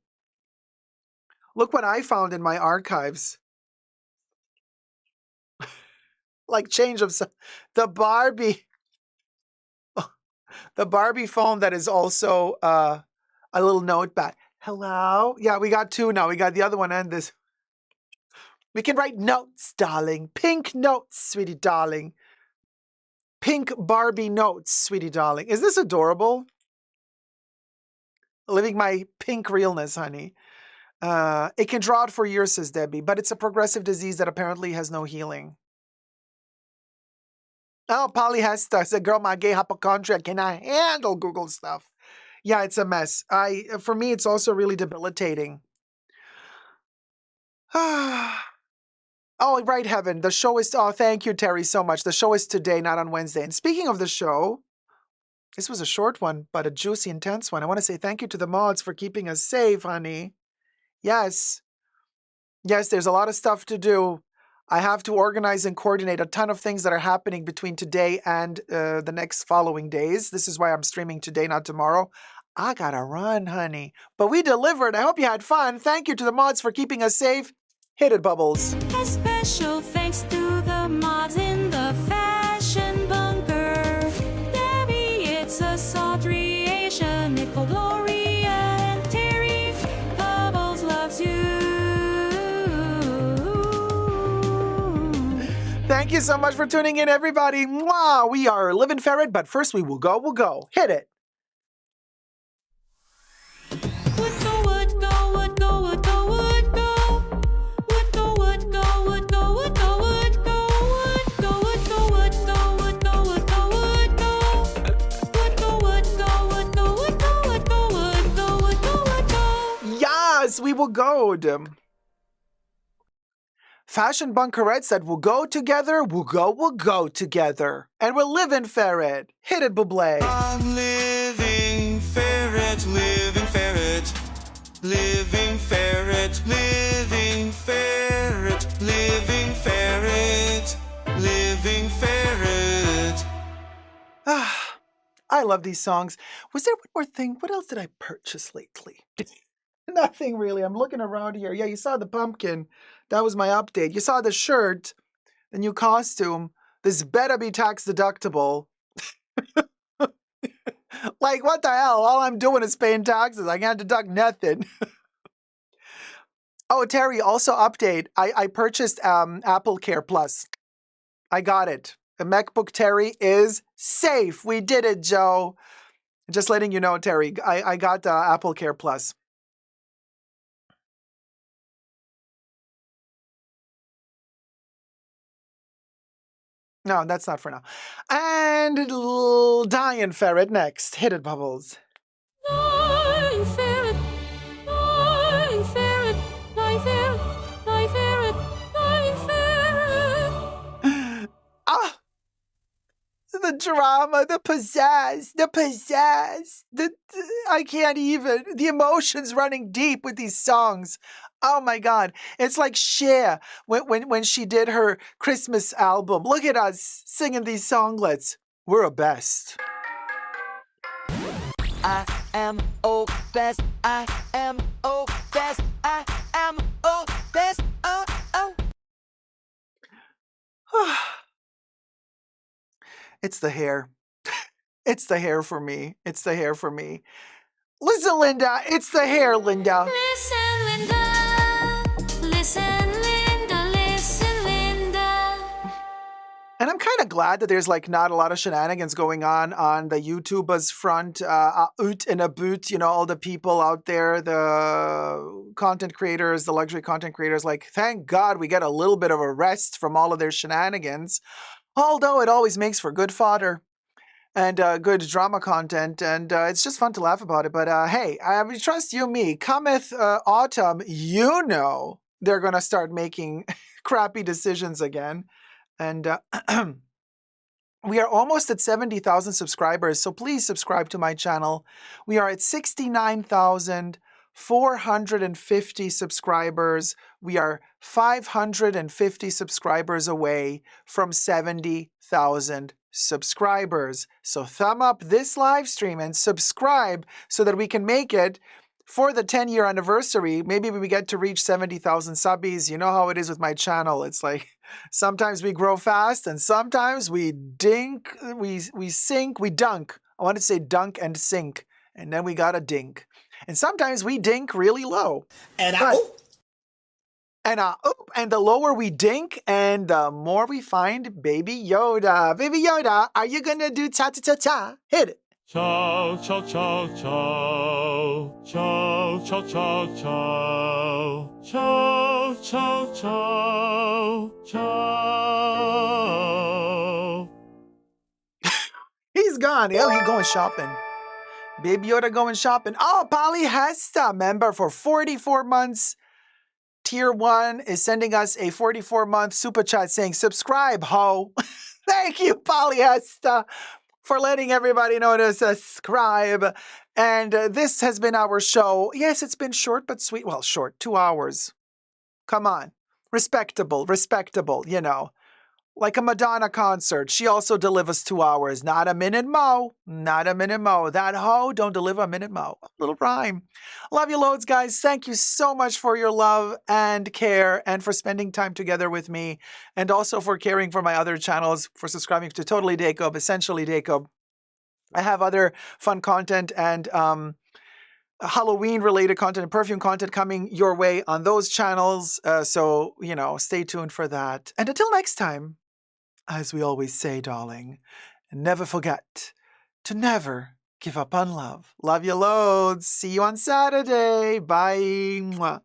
Look what I found in my archives. Like change of the Barbie. The Barbie phone that is also a little notepad. Hello? Yeah, we got 2 now. We got the other one and this. We can write notes, darling. Pink notes, sweetie darling. Pink Barbie notes, sweetie darling. Is this adorable? Living my pink realness, honey. It can draw out for years, says Debbie, but it's a progressive disease that apparently has no healing. Oh, Polly Hester said, girl, my gay hypochondriac cannot handle Google stuff. Yeah, it's a mess. For me, it's also really debilitating. Oh, right, Heaven. The show is, oh, thank you, Terry, so much. The show is today, not on Wednesday. And speaking of the show, this was a short one, but a juicy, intense one. I want to say thank you to the mods for keeping us safe, honey. Yes. Yes, there's a lot of stuff to do. I have to organize and coordinate a ton of things that are happening between today and the next following days. This is why I'm streaming today, not tomorrow. I gotta run, honey. But we delivered. I hope you had fun. Thank you to the mods for keeping us safe. Hit it, Bubbles. A special thanks to the mods in the fashion bunker. Debbie, it's a sultry Asian, Nicole, Gloria, and Terry. Bubbles loves you. Thank you so much for tuning in, everybody. Mwah! We are Living Ferret, but first we'll go. Hit it. Would go, would go, would go, would go, would go. Would go, would go, would go, would go, would go. Would go, would go, would go, would go, would go, would go. Would go, would go, would go, would go, would go, would go, would go, would go. Yes, we will go. Fashion bunkerettes that will go together, will go together. And we're Living Ferret. Hit it, Buble. I'm living ferret, living ferret, living ferret, living ferret, living ferret, living ferret. Ah, I love these songs. Was there one more thing? What else did I purchase lately? Nothing really. I'm looking around here. Yeah, you saw the pumpkin. That was my update. You saw the shirt, the new costume. This better be tax deductible. Like, what the hell? All I'm doing is paying taxes. I can't deduct nothing. Oh, Terry, also update. I purchased Apple Care Plus. I got it. The MacBook Terrie is safe. We did it, Joe. Just letting you know, Terry. I got Apple Care Plus. No, that's not for now. And Dying Ferret next. Hit it, Bubbles. Dying ferret, dying ferret, dying ferret, dying ferret, dying ferret. Ah! The drama, the pizzazz, I can't even. The emotions running deep with these songs. Oh my God. It's like Cher when she did her Christmas album. Look at us singing these songlets. We're a best. I am obsessed. I am obsessed. I am obsessed. It's the hair. It's the hair for me. It's the hair for me. Listen, Linda. It's the hair, Linda. Listen, Linda. Listen, Linda. Listen, Linda. And I'm kind of glad that there's like not a lot of shenanigans going on the YouTubers front, out and about, you know, all the people out there, the content creators, the luxury content creators, like, thank God we get a little bit of a rest from all of their shenanigans. Although it always makes for good fodder and good drama content, and it's just fun to laugh about it. But hey, I trust you me. Cometh autumn, you know they're going to start making crappy decisions again. And we are almost at 70,000 subscribers, so please subscribe to my channel. We are at 69,450 subscribers. We are 550 subscribers away from 70,000 subscribers. So thumb up this live stream and subscribe so that we can make it for the 10-year anniversary. Maybe we get to reach 70,000 subbies. You know how it is with my channel. It's like sometimes we grow fast and sometimes we dunk. I want to say dunk and sink, and then we got a dink. And sometimes we dink really low. And the lower we dink, and the more we find Baby Yoda. Baby Yoda, are you gonna do ta-ta-ta-ta? Hit it. Ciao, ciao, ciao, ciao. Ciao, ciao, ciao, ciao. Ciao, ciao, ciao. Ciao. He's gone. Oh, he's going shopping. Baby Yoda going shopping. Oh, Polly Hesta, member for 44 months. Tier 1 is sending us a 44-month super chat saying, subscribe, ho. Thank you, Polly Hesta, for letting everybody know to subscribe. And this has been our show. Yes, it's been short but sweet. Well, short, 2 hours. Come on. Respectable, you know. Like a Madonna concert. She also delivers 2 hours. Not a minute mo. Not a minute mo. That hoe don't deliver a minute mo. A little rhyme. Love you loads, guys. Thank you so much for your love and care and for spending time together with me. And also for caring for my other channels, for subscribing to Totally Dacob, Essentially Dacob. I have other fun content and Halloween-related content and perfume content coming your way on those channels. So, you know, stay tuned for that. And until next time, as we always say, darling, and never forget to never give up on love. Love you loads. See you on Saturday. Bye. Mwah.